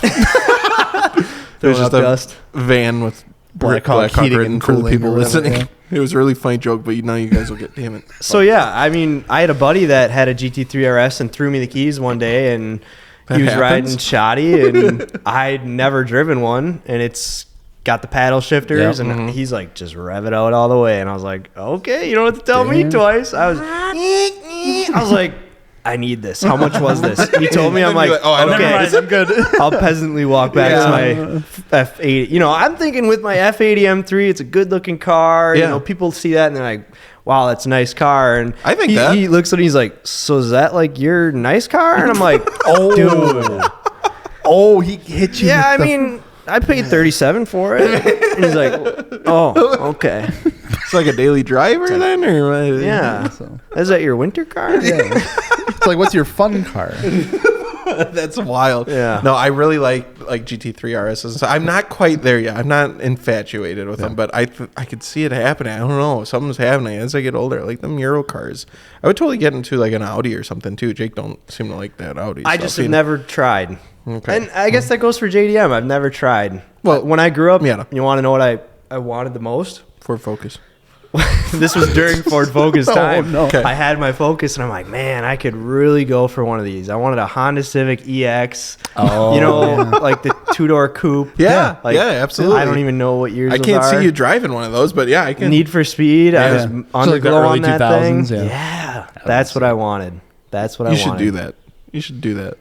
Throwing There's up just a dust. van with Blackhawk heating written and for the cooling people or whatever, listening. yeah. It was a really funny joke, but now you guys will get. Damn it. So yeah, I mean, I had a buddy that had a GT3 RS and threw me the keys one day, and he was riding shoddy, and I'd never driven one, and it's got the paddle shifters, and he's like, just rev it out all the way, and I was like, okay, you don't have to tell me twice. I was like, I need this. How much was this? He told me. I'm like, oh, I don't okay, know. I'm good. I'll peasantly walk back to my F80. You know, I'm thinking with my F80 M3, it's a good looking car. Yeah. You know, people see that and they're like, wow, that's a nice car. And I think that. he looks at it and he's like, so is that like your nice car? And I'm like, oh, dude. Oh, he hit you. Yeah, I with mean, I paid $37 for it. And he's like, oh, okay. It's like a daily driver then, or what? Yeah. So. Is that your winter car? It's like, what's your fun car? That's wild. Yeah. No, I really like GT3 RSs. I'm not quite there yet. I'm not infatuated with them, but I could see it happening. I don't know. Something's happening as I get older. I like them Euro cars. I would totally get into like an Audi or something too. Jake don't seem to like that Audi. I just have never tried. Okay. And I guess that goes for JDM. I've never tried. Well, When I grew up, yeah. you want to know what I wanted the most? Ford Focus. this was during Ford Focus time. no. Okay. I had my Focus, and I'm like, man, I could really go for one of these. I wanted a Honda Civic EX, like the 2-door coupe. Yeah, like, yeah, absolutely. I don't even know what years I can't those are. see you driving one of those, but yeah, I can. Need for Speed. I Yeah. was So like the underglow early on that 2000s, thing. yeah. That's what I wanted. That's what I You wanted. should do that. You should do that.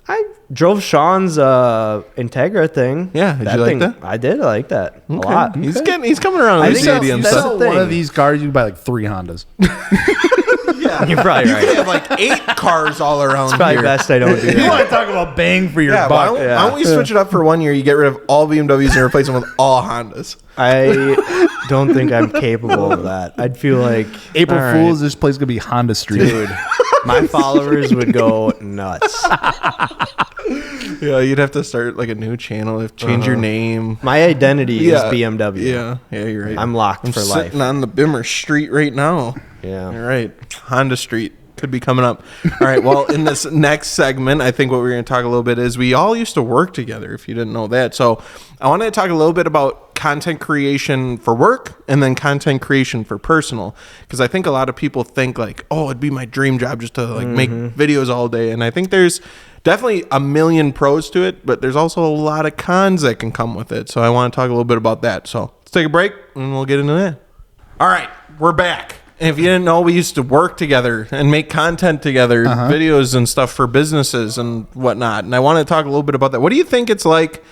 I drove Sean's Integra thing. Yeah, did you like that? I did. I like that a Okay. lot. He's coming around I on think the that's- JDM that's stuff. the One thing. of these cars, you can buy like 3 Hondas. You're probably You right. have like 8 cars all around It's probably here. best I don't do You that. want to talk about bang for your Yeah, why buck? don't we switch it up for 1 year? You get rid of all BMWs and replace them with all Hondas. I don't think I'm capable of that. I'd feel like April all right, Fools, this place gonna be Honda Street. dude. My followers would go nuts. Yeah, you'd have to start like a new channel, change your name. My identity is BMW. Yeah, you're right. I'm locked for life. Sitting on the Bimmer Street right now. Yeah. You're right. Honda Street could be coming up. All right. Well, in this next segment, I think what we're going to talk a little bit is we all used to work together, if you didn't know that. So I wanted to talk a little bit about content creation for work and then content creation for personal. Because I think a lot of people think like, oh, it'd be my dream job just to like make videos all day. And I think there's definitely a million pros to it, but there's also a lot of cons that can come with it. So I want to talk a little bit about that. So let's take a break and we'll get into that. All right. We're back. And if you didn't know, we used to work together and make content together, videos and stuff for businesses and whatnot. And I want to talk a little bit about that. What do you think it's like?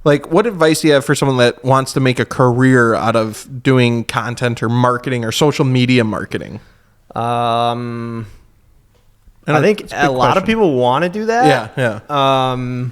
Like, what advice do you have for someone that wants to make a career out of doing content or marketing or social media marketing? I think a lot of people want to do that. Yeah.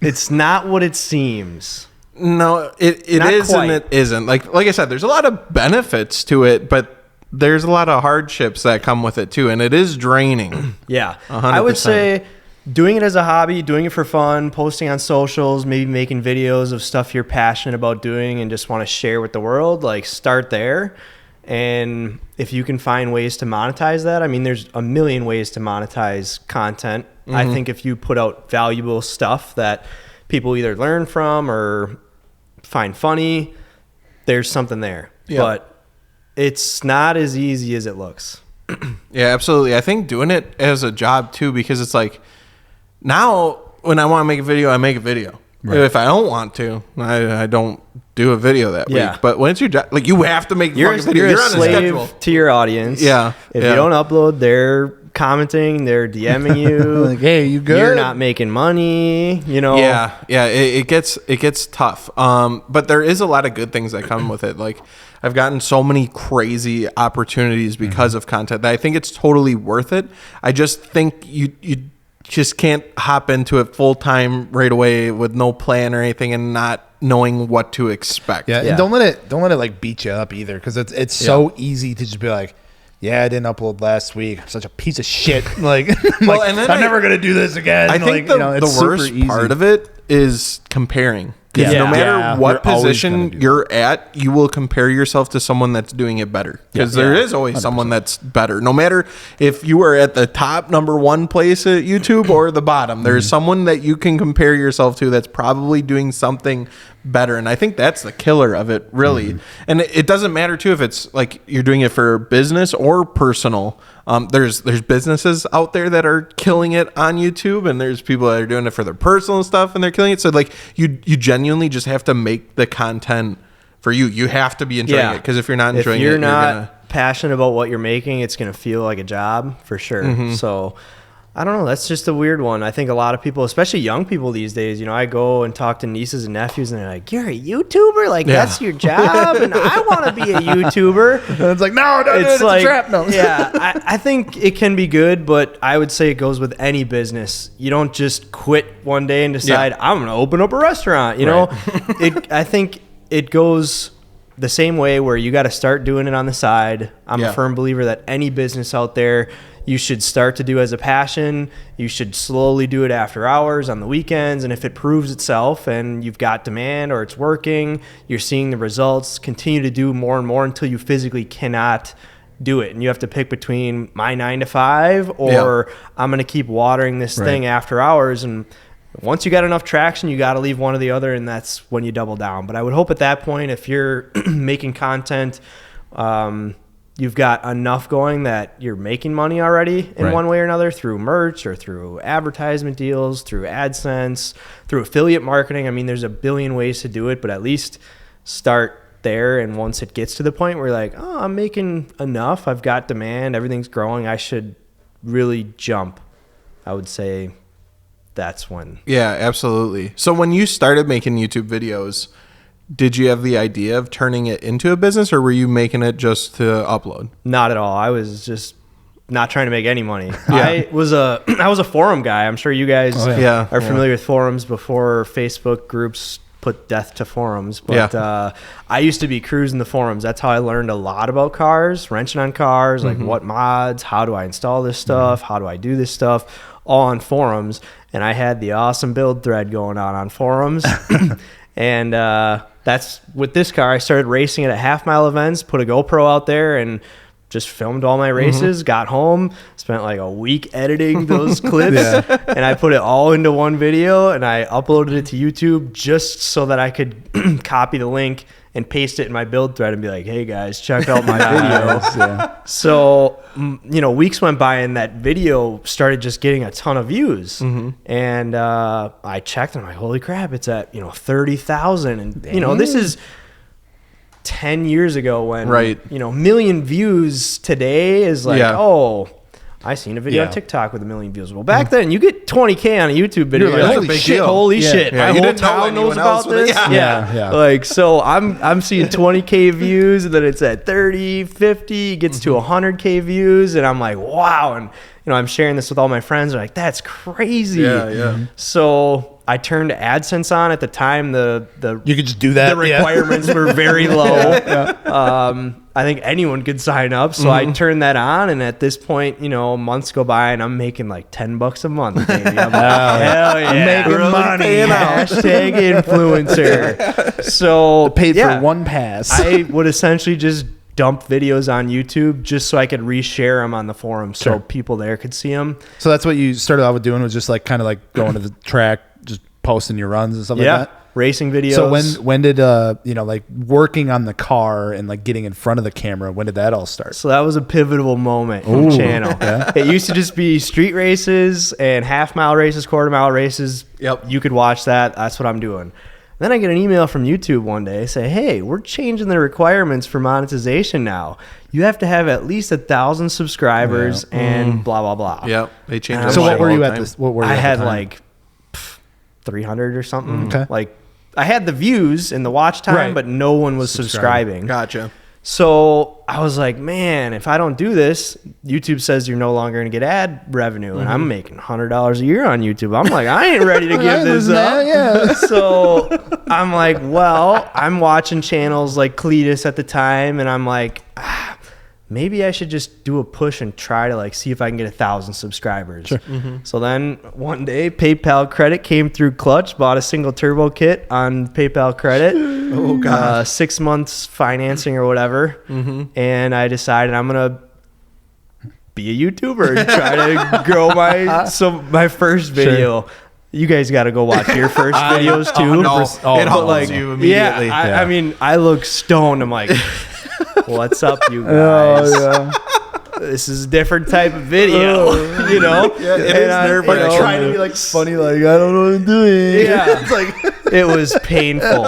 It's not what it seems. No, it Not is quite. and it isn't. Like I said, there's a lot of benefits to it, but there's a lot of hardships that come with it too, and it is draining. Yeah. 100%. I would say doing it as a hobby, doing it for fun, posting on socials, maybe making videos of stuff you're passionate about doing and just want to share with the world, like start there. And if you can find ways to monetize that, I mean, there's a million ways to monetize content. I think if you put out valuable stuff that people either learn from or find funny, there's something there. Yeah. But it's not as easy as it looks. Yeah, absolutely. I think doing it as a job too, because it's like now when I want to make a video, I make a video. Right. If I don't want to, I don't do a video that week. But when it's your job, like you have to make a fucking video. You're a on a slave schedule to your audience. Yeah, If yeah. you don't upload, they're commenting, they're DMing you. Like, hey, you good? You're not making money, you know. Yeah, it gets tough. But there is a lot of good things that come with it. Like I've gotten so many crazy opportunities because of content that I think it's totally worth it. I just think you just can't hop into it full time right away with no plan or anything and not knowing what to expect. Yeah, and don't let it like beat you up either, because it's so easy to just be like, yeah, I didn't upload last week. I'm such a piece of shit. Like, Well, like, and then I'm never gonna do this again. I think like, the it's super worst easy. part of it is comparing. Because Yeah. no matter Yeah, what you're always position gonna do that. you're at, you will compare yourself to someone that's doing it better. Because there is always someone that's better. No matter if you are at the top number 1 place at YouTube or the bottom, there's someone that you can compare yourself to that's probably doing something better. And I think that's the killer of it, really. And it doesn't matter too if it's like you're doing it for business or personal. There's businesses out there that are killing it on YouTube, and there's people that are doing it for their personal stuff and they're killing it. So like you genuinely just have to make the content for you. You have to be enjoying it, because if you're not enjoying if you're it, not you're gonna passionate about what you're making, it's gonna feel like a job for sure. So I don't know. That's just a weird one. I think a lot of people, especially young people these days, you know, I go and talk to nieces and nephews and they're like, you're a YouTuber? Like, that's your job? And I want to be a YouTuber. And it's like, no, don't do it. It's like, a trap. No. Yeah, I think it can be good, but I would say it goes with any business. You don't just quit one day and decide, I'm going to open up a restaurant. You know, I think it goes the same way where you got to start doing it on the side. I'm a firm believer that any business out there, you should start to do as a passion. You should slowly do it after hours on the weekends. And if it proves itself and you've got demand or it's working, you're seeing the results, continue to do more and more until you physically cannot do it. And you have to pick between my 9 to 5 or I'm going to keep watering this thing after hours. And once you got enough traction, you got to leave one or the other, and that's when you double down. But I would hope at that point, if you're making content, you've got enough going that you're making money already in one way or another through merch or through advertisement deals, through AdSense, through affiliate marketing. I mean, there's a billion ways to do it, but at least start there. And once it gets to the point where you're like, oh, I'm making enough, I've got demand, everything's growing, I should really jump, I would say that's when. Yeah, absolutely. So when you started making YouTube videos, did you have the idea of turning it into a business, or were you making it just to upload? Not at all. I was just not trying to make any money. Yeah. I was a forum guy. I'm sure you guys are familiar with forums before Facebook groups put death to forums. But I used to be cruising the forums. That's how I learned a lot about cars, wrenching on cars, like what mods, how do I install this stuff, how do I do this stuff, all on forums. And I had the awesome build thread going on forums. And that's with this car. I started racing it at half-mile events, put a GoPro out there, and just filmed all my races, got home, spent like a week editing those clips, and I put it all into one video, and I uploaded it to YouTube just so that I could copy the link and paste it in my build thread and be like, hey guys, check out my video. So, weeks went by and that video started just getting a ton of views. And I checked and I'm like, holy crap, it's at, 30,000. And, this is 10 years ago when, million views today is like, oh, I seen a video on TikTok with 1 million views. Well, back then, you get 20K on a YouTube video. You're like, holy shit! Holy shit! My whole town knows about this. Like, so I'm seeing 20K views, and then it's at 30, 50, gets to 100K views, and I'm like, wow! And I'm sharing this with all my friends. They're like, that's crazy. So I turned AdSense on at the time. You could just do that. The requirements were very low. I think anyone could sign up. So I turned that on, and at this point, months go by, and I'm making like $10 a month, baby. I'm like, hell yeah. I'm making really money. Hashtag influencer. So paid for one pass. I would essentially just dump videos on YouTube just so I could reshare them on the forum so people there could see them. So that's what you started out with doing, was just like kind of like going to the track, just posting your runs and stuff like that? Racing videos. So when did like working on the car and like getting in front of the camera, when did that all start? So that was a pivotal moment in the channel. It used to just be street races and half-mile races, quarter-mile races. You could watch that. That's what I'm doing. Then I get an email from YouTube one day, say, hey, we're changing the requirements for monetization now. You have to have at least 1,000 subscribers and blah, blah, blah. They changed it. So what were you at this? What were you I at had the time? like 300 or something. Like, I had the views and the watch time, but no one was subscribing. Gotcha. So I was like, man, if I don't do this, YouTube says you're no longer going to get ad revenue. And I'm making $100 a year on YouTube. I'm like, I ain't ready to give this up. So I'm like, well, I'm watching channels like Cletus at the time. And I'm like, maybe I should just do a push and try to like see if I can get 1,000 subscribers. So then one day PayPal credit came through Clutch, bought a single turbo kit on PayPal credit. 6 months financing or whatever. And I decided I'm going to be a YouTuber and try to grow my first video. You guys got to go watch your first videos too. It humbles you immediately. I mean, I look stoned. I'm like, what's up, you guys? This is a different type of video, It is nerve-wracking. Trying to be like funny, like I don't know what I'm doing. It's like it was painful.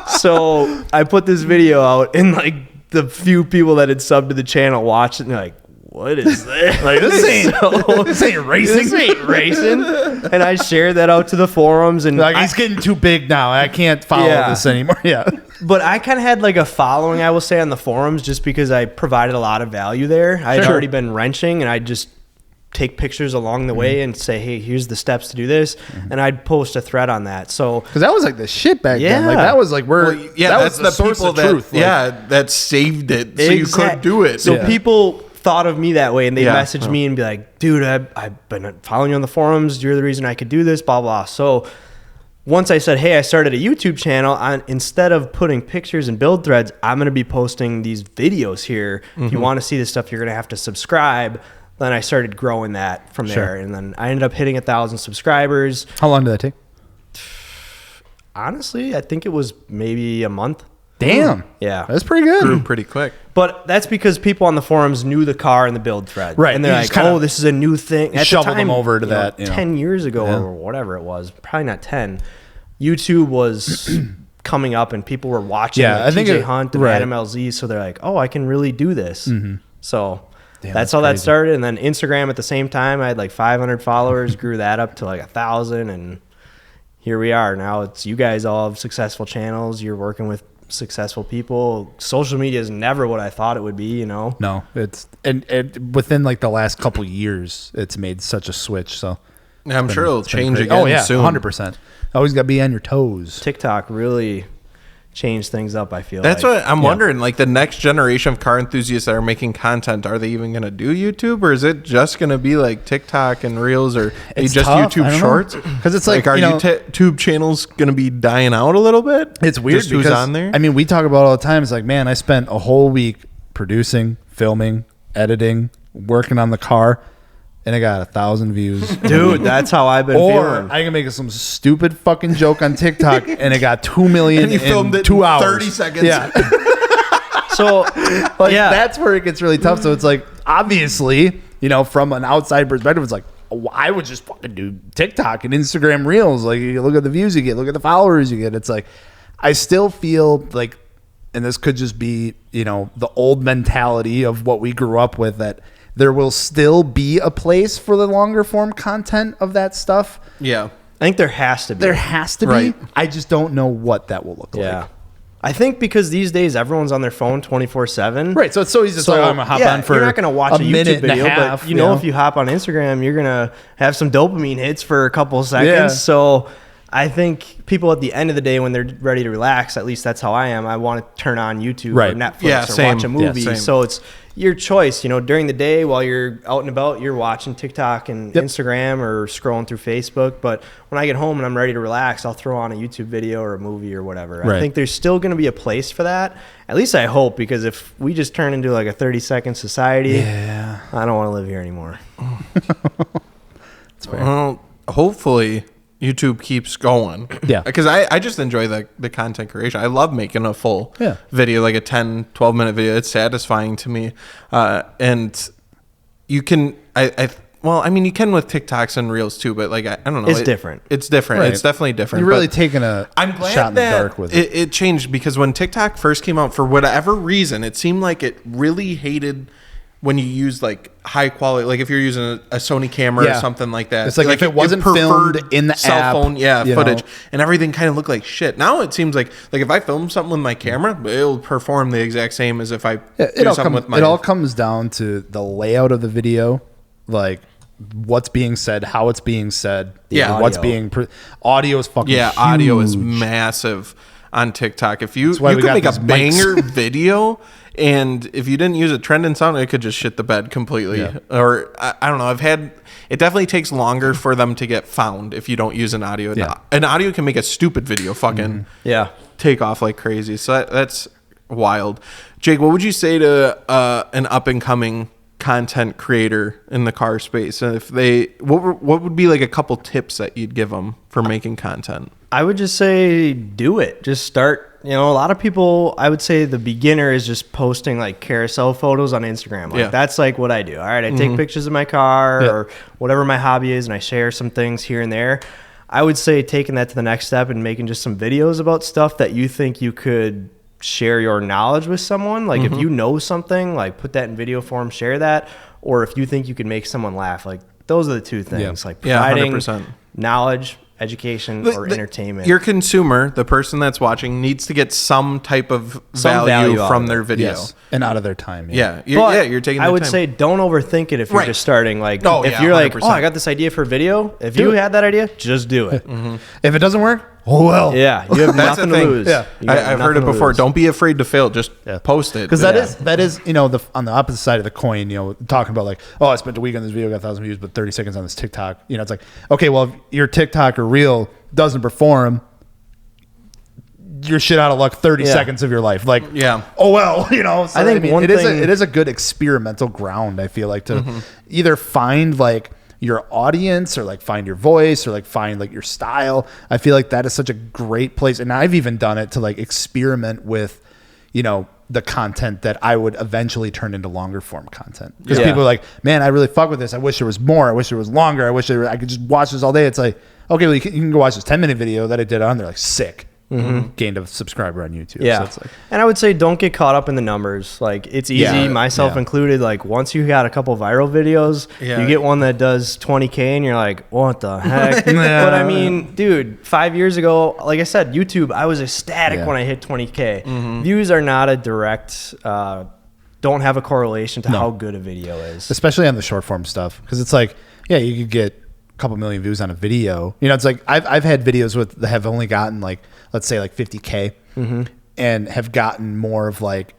So I put this video out, and like the few people that had subbed to the channel watched it, and they're like, what is this? Like this ain't racing. This ain't racing. And I shared that out to the forums, and like he's getting too big now. I can't follow this anymore. But I kind of had like a following, I will say, on the forums just because I provided a lot of value there. I had already been wrenching, and I'd just take pictures along the way and say, hey, here's the steps to do this. And I'd post a thread on that. So because that was like the shit back then. Like that was like that was the source of truth. That saved it so you could do it. So people thought of me that way, and they messaged me and be like, dude, I've been following you on the forums. You're the reason I could do this, blah, blah. So once I said, hey, I started a YouTube channel, instead of putting pictures and build threads, I'm going to be posting these videos here. If you want to see this stuff, you're going to have to subscribe. Then I started growing that from there. And then I ended up hitting 1,000 subscribers. How long did that take? honestly, I think it was maybe a month. Damn. Yeah. That's pretty good. Grew pretty quick. But that's because people on the forums knew the car and the build thread. Right. And they're like, oh, this is a new thing. At shovel the time, them over to that. 10 years ago or whatever it was, probably not 10, YouTube was coming up and people were watching I think TJ Hunt and right. Adam LZ. So they're like, oh, I can really do this. So that's how crazy. that started. And then Instagram at the same time, I had like 500 followers, grew that up to like 1,000. And here we are. Now it's you guys all have successful channels. You're working with successful people. Social media is never what I thought it would be, you know? No, it's and within like the last couple years, it's made such a switch. So Yeah, I'm sure it'll change crazy. again Oh yeah, soon. 100%. Always got to be on your toes. TikTok really changed things up, I feel That's like. what I'm wondering. Like the next generation of car enthusiasts that are making content, are they even going to do YouTube, or is it just going to be like TikTok and Reels, or It's just tough. I YouTube don't Shorts? because it's like are you know, YouTube channels going to be dying out a little bit? it's weird Just who's because on there. I mean, we talk about it all the time. It's like, man, I spent a whole week producing, filming, editing, working on the car, and I got 1,000 views. Dude, that's how I've been Or feeling. I can make some stupid fucking joke on TikTok and it got 2 million And you in filmed it 2 in hours. 30 seconds. Yeah. So, Like, yeah. that's where it gets really tough. So it's like, obviously, you know, from an outside perspective, it's like, oh, I would just fucking do TikTok and Instagram Reels. Like, you look at the views you get, look at the followers you get. It's like, I still feel like, and this could just be, you know, the old mentality of what we grew up with, that there will still be a place for the longer form content of that stuff. Yeah. I think there has to be. There has to be. Right. I just don't know what that will look Yeah. like. I think because these days everyone's on their phone 24/7. Right. So it's so easy to say, I'm going to hop on for you're not going to watch a minute YouTube and a video, half, but you know if you hop on Instagram, you're going to have some dopamine hits for a couple of seconds. Yeah. So I think people at the end of the day, when they're ready to relax, at least that's how I am. I want to turn on YouTube Right. or Netflix Yeah, or same. watch a Yeah, movie. same. So it's your choice. You know, during the day while you're out and about, you're watching TikTok and Instagram or scrolling through Facebook. But when I get home and I'm ready to relax, I'll throw on a YouTube video or a movie or whatever. Right. I think there's still going to be a place for that. At least I hope, because if we just turn into like a 30-second society, I don't want to live here anymore. Well, hopefully YouTube keeps going. Yeah. Because I just enjoy the content creation. I love making a full video, like a 10, 12-minute video. It's satisfying to me. And you can, I mean, you can with TikToks and Reels too, but like, I don't know. It's different. It's different. Right. It's definitely different. You're really but taking a I'm glad shot in the that dark with it. it changed, because when TikTok first came out, for whatever reason, it seemed like it really hated when you use like high quality, like if you're using a Sony camera or something like that. It's like if it wasn't filmed in the cell app, phone, you footage, know. and everything kind of looked like shit. Now it seems like if I film something with my camera, it'll perform the exact same as if I do something with my. It all comes down to the layout of the video, like what's being said, how it's being said, what's being audio is fucking huge. Audio is massive on TikTok. If you why we could got make a these mics. banger video, and if you didn't use a trend and sound, it could just shit the bed completely. Yeah. Or I don't know. It definitely takes longer for them to get found if you don't use an audio. Yeah. An audio can make a stupid video fucking take off like crazy. So that's wild. Jake, what would you say to an up and coming content creator in the car space? And if what would be like a couple tips that you'd give them for making content? I would just say do it. Just start. You know, a lot of people, I would say the beginner is just posting like carousel photos on Instagram. Like that's like what I do. All right, I take pictures of my car or whatever my hobby is, and I share some things here and there. I would say taking that to the next step and making just some videos about stuff that you think you could share your knowledge with someone. Like if you know something, like put that in video form, share that. Or if you think you can make someone laugh, like those are the two things. Like providing 100%. knowledge, education, or entertainment. Your consumer, the person that's watching, needs to get some type of Some value value out from of their it. video. Yes. And out of their time. Yeah. But You're taking the I would time. say don't overthink it if you're Right. just starting. Like Oh, if yeah, you're like, 100%. oh, I got this idea for a video. If Do you it. had that idea, just do it. If it doesn't work, oh well. Yeah, you have That's the nothing to thing. lose. Yeah. You got I've heard nothing it to before. lose. Don't be afraid to fail. Just post it. Because that is, you know, on the opposite side of the coin, you know, talking about like, oh, I spent a week on this video, got 1,000 views, but 30 seconds on this TikTok. You know, it's like, okay, well, if your TikTok or reel doesn't perform, you're shit out of luck 30 seconds of your life. Like, oh well, you know. So, I think one it thing- is a good experimental ground, I feel like, to either find like your audience or like find your voice or like find like your style. I feel like that is such a great place. And I've even done it to like experiment with, you know, the content that I would eventually turn into longer form content. Because people are like, man, I really fuck with this. I wish there was more. I wish there was longer. I wish I could just watch this all day. It's like, okay, well, you can go watch this 10-minute video that I did on there. Like, sick. Gained a subscriber on YouTube. Yeah. So it's like, and I would say don't get caught up in the numbers. Like, it's easy, myself included. Like, once you got a couple viral videos, you get one that does 20K and you're like, what the heck? But I mean, dude, 5 years ago, like I said, YouTube, I was ecstatic when I hit 20K. Views are not a direct, don't have a correlation to how good a video is. Especially on the short form stuff. Because it's like, yeah, you could get a couple million views on a video. You know, it's like I've had videos that have only gotten like, let's say like 50K and have gotten more of like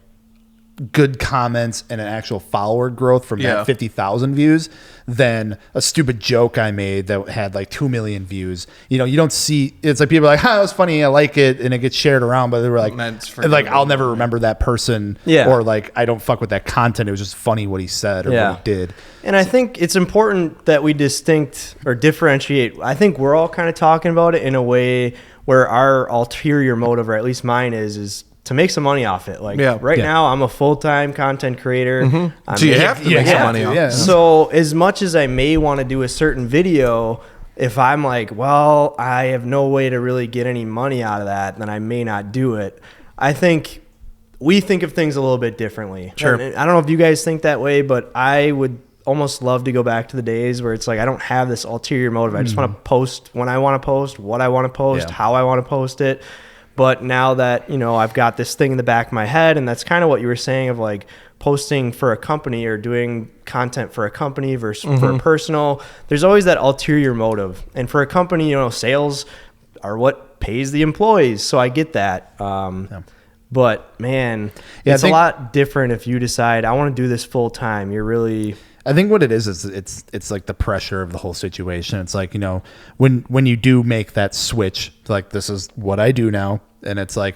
good comments and an actual follower growth from that 50,000 views than a stupid joke I made that had like 2 million views. You know, you don't see, it's like people are like, that was funny, I like it, and it gets shared around, but they were like I'll never remember that person, or like I don't fuck with that content. It was just funny what he said or what he did. And I think it's important that we differentiate. I think we're all kind of talking about it in a way where our ulterior motive, or at least mine is to make some money off it. Like right now, I'm a full-time content creator. So you have to make some money off it. So as much as I may want to do a certain video, if I'm like, well, I have no way to really get any money out of that, then I may not do it. I think we think of things a little bit differently. Sure. And I don't know if you guys think that way, but I would almost love to go back to the days where it's like I don't have this ulterior motive. I just want to post when I want to post, what I want to post, how I want to post it. But now that, you know, I've got this thing in the back of my head, and that's kind of what you were saying of like posting for a company or doing content for a company versus for a personal, there's always that ulterior motive. And for a company, you know, sales are what pays the employees. So I get that. But man, it's a lot different if you decide I want to do this full time. You're really... I think what it is it's like the pressure of the whole situation. It's like, you know, when you do make that switch, like this is what I do now, and it's like,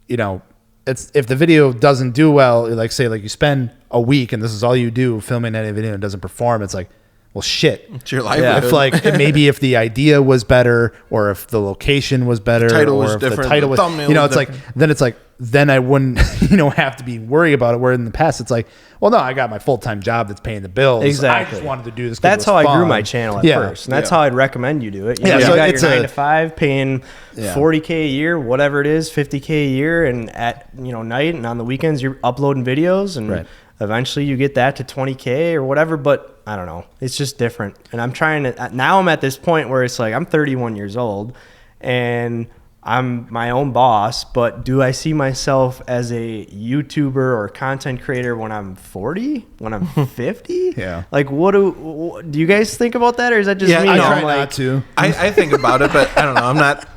you know, it's if the video doesn't do well, like say like you spend a week and this is all you do filming any video and it doesn't perform, it's like, well, shit. It's your livelihood. If like maybe if the idea was better, or if the location was better, title or was if different, the title was, you know, it's like then I wouldn't, you know, have to be worried about it. Where in the past it's like, well, no, I got my full-time job that's paying the bills. Exactly. I just wanted to do this. That's how I grew my channel at first, and that's how I'd recommend you do it. You know, you got your 9 to 5, paying $40K a year, whatever it is, $50K a year, and at, you know, night and on the weekends you're uploading videos, and eventually you get that to 20K or whatever. But I don't know, it's just different. And I'm trying to now. I'm at this point where it's like I'm 31 years old, and I'm my own boss, but do I see myself as a YouTuber or content creator when I'm 40, when I'm 50? Like, what do you guys think about that? Or is that just me? I try not to. I think about it, but I don't know. I'm not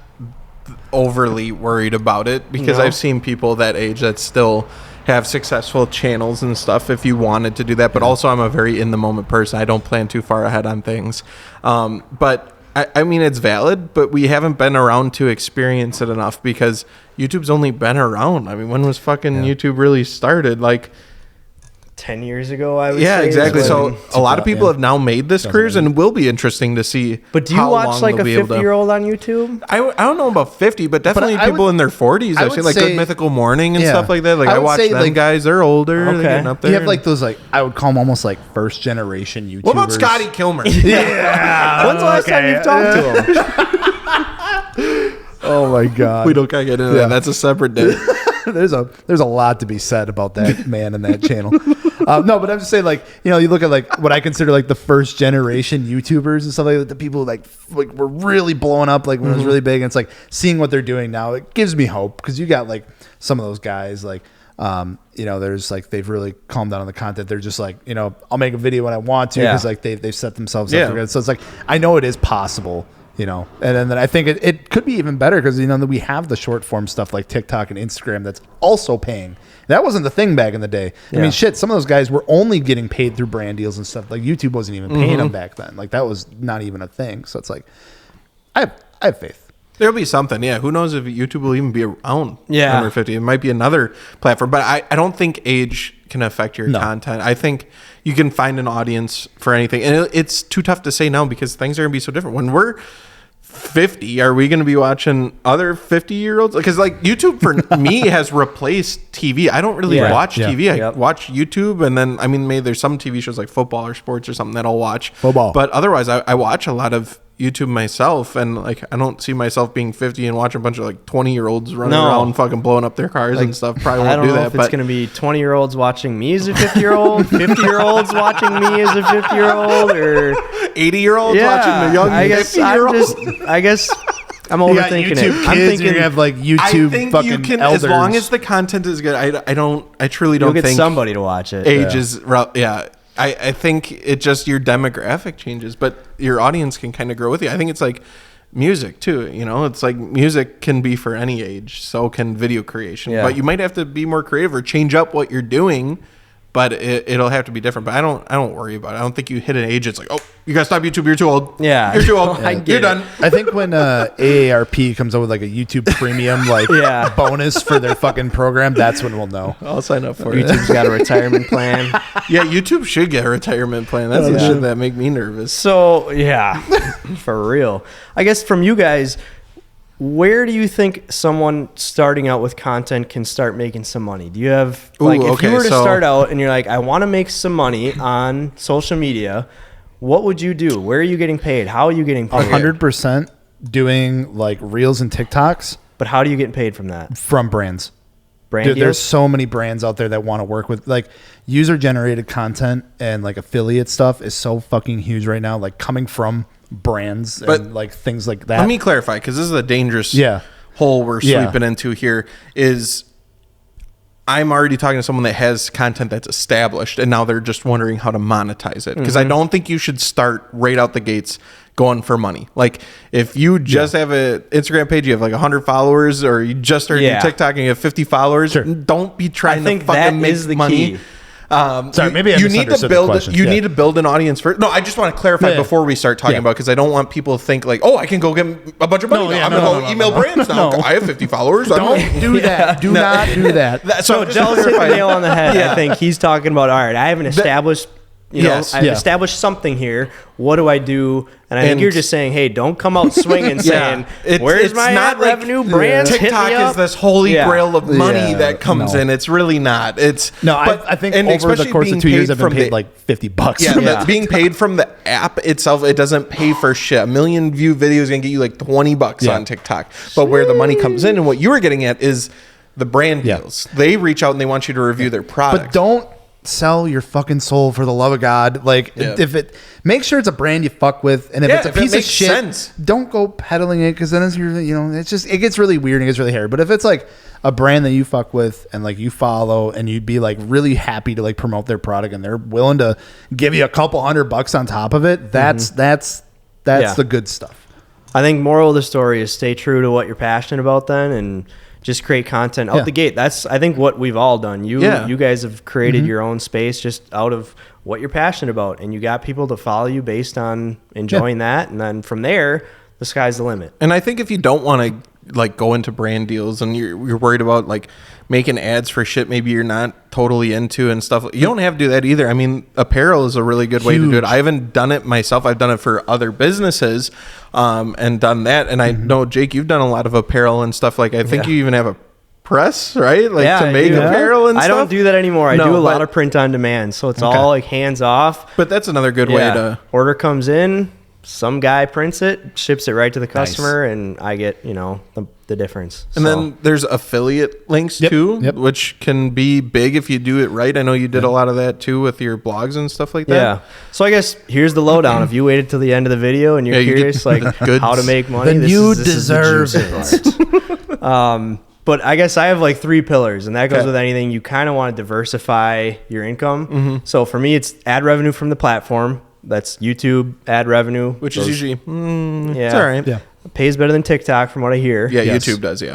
overly worried about it because I've seen people that age that still have successful channels and stuff if you wanted to do that. But also I'm a very in the moment person. I don't plan too far ahead on things. But I mean, it's valid, but we haven't been around to experience it enough because YouTube's only been around. I mean, when was fucking YouTube really started? Like 10 years ago, I would say. Yeah, exactly. So a lot of people have now made this careers, and it will be interesting to see. But do you watch like a 50-year-old on YouTube? I don't know about 50, but definitely people in their 40s. I've seen like Good Mythical Morning and stuff like that. Like I watch them like, guys, they're older. They're getting up there. You have like those, like I would call them almost like first generation YouTubers. What about Scotty Kilmer? When's the last time you've talked to him? Oh my God. We don't gotta get into that. That's a separate day. There's a lot to be said about that man and that channel. No, but I'm just saying, like, you know, you look at like what I consider like the first generation YouTubers and stuff like that. The people like were really blowing up like when it was really big. And it's like seeing what they're doing now. It gives me hope because you got like some of those guys like, you know, there's like they've really calmed down on the content. They're just like, you know, I'll make a video when I want to because like they've set themselves up for it. So it's like I know it is possible. You know, and then I think it could be even better because, you know, that we have the short form stuff like TikTok and Instagram that's also paying. That wasn't the thing back in the day. I mean, shit, some of those guys were only getting paid through brand deals and stuff. Like YouTube wasn't even paying them back then. Like that was not even a thing. So it's like, I have faith. There'll be something, yeah. Who knows if YouTube will even be around Yeah. under 50. It might be another platform. But I don't think age can affect your content. I think you can find an audience for anything. And it's too tough to say now because things are going to be so different. When we're 50, are we going to be watching other 50-year-olds? Because like YouTube for me has replaced TV. I don't really watch TV. I watch YouTube, and then maybe there's some TV shows like football or sports or something that I'll watch. Football. But otherwise, I watch a lot of YouTube myself, and like I don't see myself being 50 and watching a bunch of like 20-year-olds running around fucking blowing up their cars and stuff. Probably won't do that. I don't know if it's going to be 20-year-olds watching me as a 50-year-old, 50-year-olds watching me as a 50-year-old, or 80-year-olds watching the young 50-year-old. I guess I'm overthinking it. YouTube I'm kids, thinking you have like YouTube I think fucking you can, elders. as long as the content is good. I truly don't you'll get think somebody to watch it. age is I think it just your demographic changes, but your audience can kind of grow with you. I think it's like music too, it's like music can be for any age, so can video creation. But you might have to be more creative or change up what you're doing, but it'll have to be different. But I don't worry about it. I don't think you hit an age it's like, oh, you gotta stop YouTube, you're too old. Yeah. You're too old. You're done. I think when AARP comes out with like a YouTube premium bonus for their fucking program, that's when we'll know. I'll sign up for it. YouTube's got a retirement plan. Yeah, YouTube should get a retirement plan. That's the shit that make me nervous. So for real. I guess from you guys, where do you think someone starting out with content can start making some money? Do you have if you were to start out and you're like, I want to make some money on social media, what would you do? Where are you getting paid? How are you getting paid? 100% doing like reels and TikToks. But how do you get paid from that? From brands. Brand Dude, deals? there's so many brands out there that want to work with like user generated content, and like affiliate stuff is so fucking huge right now, like coming from brands and like things like that. Let me clarify, because this is a dangerous hole we're sweeping into here. Is I'm already talking to someone that has content that's established, and now they're just wondering how to monetize it. Because I don't think you should start right out the gates going for money. Like if you just have an Instagram page, you have like 100 followers, or you just started your TikTok and you have 50 followers, don't be trying to fucking make money. Key. Sorry, maybe I misunderstood the question. You need to build an audience first. No, I just want to clarify before we start talking about, because I don't want people to think like, oh, I can go get a bunch of money. I'm going to go email brands now. I have 50 followers. Don't do that. Do not do that. So Joe's hit the nail on the head. I think he's talking about, all right, I have an established, I've established something here. What do I do? And I think you're just saying, hey, don't come out swinging saying, where's my ad revenue? Brands, TikTok is this holy grail of money that comes in. It's really not. I think over the course of 2 years, I've been paid like $50. Being paid from the app itself, it doesn't pay for shit. A million view video is going to get you like $20 on TikTok. But where the money comes in, and what you were getting at, is the brand deals. They reach out and they want you to review their product. But don't sell your fucking soul, for the love of God. Like if it, make sure it's a brand you fuck with, and if it's a piece of shit, don't go peddling it, because then it's it's just, it gets really weird and it gets really hairy. But if it's like a brand that you fuck with and like you follow, and you'd be like really happy to like promote their product, and they're willing to give you a couple $100 on top of it, that's the good stuff. I think moral of the story is stay true to what you're passionate about then, and just create content out the gate. That's, I think, what we've all done. You guys have created your own space just out of what you're passionate about, and you got people to follow you based on enjoying that, and then from there, the sky's the limit. And I think if you don't want to like go into brand deals, and you're worried about like making ads for shit maybe you're not totally into and stuff, you don't have to do that either. I mean, apparel is a really good way to do it. I haven't done it myself. I've done it for other businesses and done that. And I know, Jake, you've done a lot of apparel and stuff. Like I think you even have a press, right? Like to make apparel and stuff. I don't do that anymore. I do a lot of print on demand. So it's all like hands off. But that's another good way to... Order comes in, some guy prints it, ships it right to the customer, and I get, the difference. And then there's affiliate links too, which can be big if you do it right. I know you did a lot of that too with your blogs and stuff like that. Yeah. So I guess here's the lowdown. If you waited till the end of the video and you're curious like how to make money, then you deserve it. But I guess I have like 3 pillars, and that goes with anything. You kind of want to diversify your income. So for me, it's ad revenue from the platform. That's YouTube ad revenue, which is usually it's all right. Yeah, pays better than TikTok from what I hear. Yeah, YouTube does. Yeah,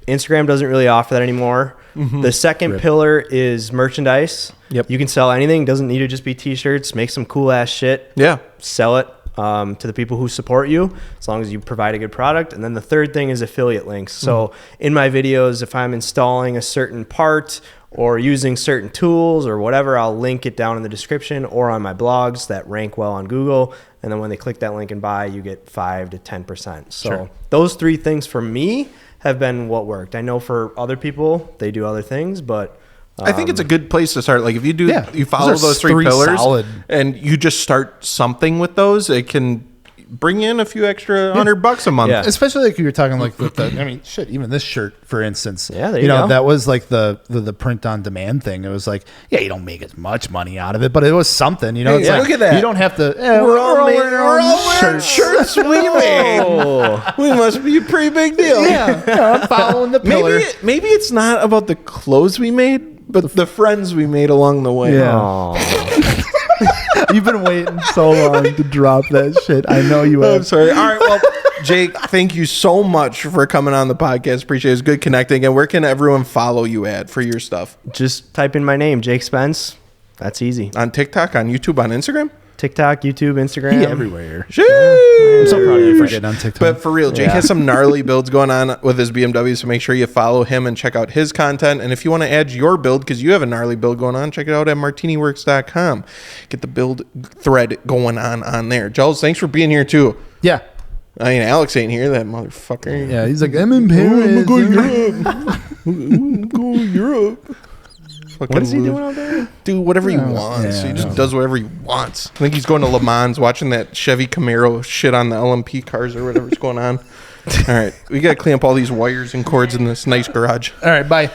Instagram doesn't really offer that anymore. The second pillar is merchandise. You can sell anything. Doesn't need to just be t-shirts. Make some cool ass shit. Yeah, sell it. to the people who support you, as long as you provide a good product. And then the third thing is affiliate links. So in my videos, if I'm installing a certain part or using certain tools or whatever, I'll link it down in the description or on my blogs that rank well on Google. And then when they click that link and buy, you get 5 to 10%. So those 3 things for me have been what worked. I know for other people, they do other things, but I think it's a good place to start. Like if you do, you follow those 3 pillars and you just start something with those, it can bring in a few extra $100 a month. Yeah. Especially like you're talking like with the, I mean, shit, even this shirt, for instance. Yeah, there you go. That was like the print on demand thing. It was like, you don't make as much money out of it, but it was something, it's like, look at that. You don't have to, we're all wearing shirts we made. We must be a pretty big deal. I'm following the pillar. Maybe it's not about the clothes we made, but the friends we made along the way. You've been waiting so long to drop that shit. I know you have. I'm sorry. All right. Well, Jake, thank you so much for coming on the podcast. Appreciate it. It's good connecting. And where can everyone follow you at for your stuff? Just type in my name, Jake Spence. That's easy. On TikTok, on YouTube, on Instagram? TikTok, YouTube, Instagram. He everywhere. I'm so proud of you for getting on TikTok. But for real, Jake has some gnarly builds going on with his BMW, so make sure you follow him and check out his content. And if you want to add your build, because you have a gnarly build going on, check it out at MartiniWorks.com. Get the build thread going on there. Giles, thanks for being here too. Yeah. I mean, Alex ain't here, that motherfucker. Yeah, he's like, I'm in Paris. I'm going to Europe. I'm going to Europe. What is he doing out there? Do whatever he wants. He just does whatever he wants. I think he's going to Le Mans, watching that Chevy Camaro shit on the LMP cars or whatever's going on. All right. We got to clean up all these wires and cords in this nice garage. All right, bye.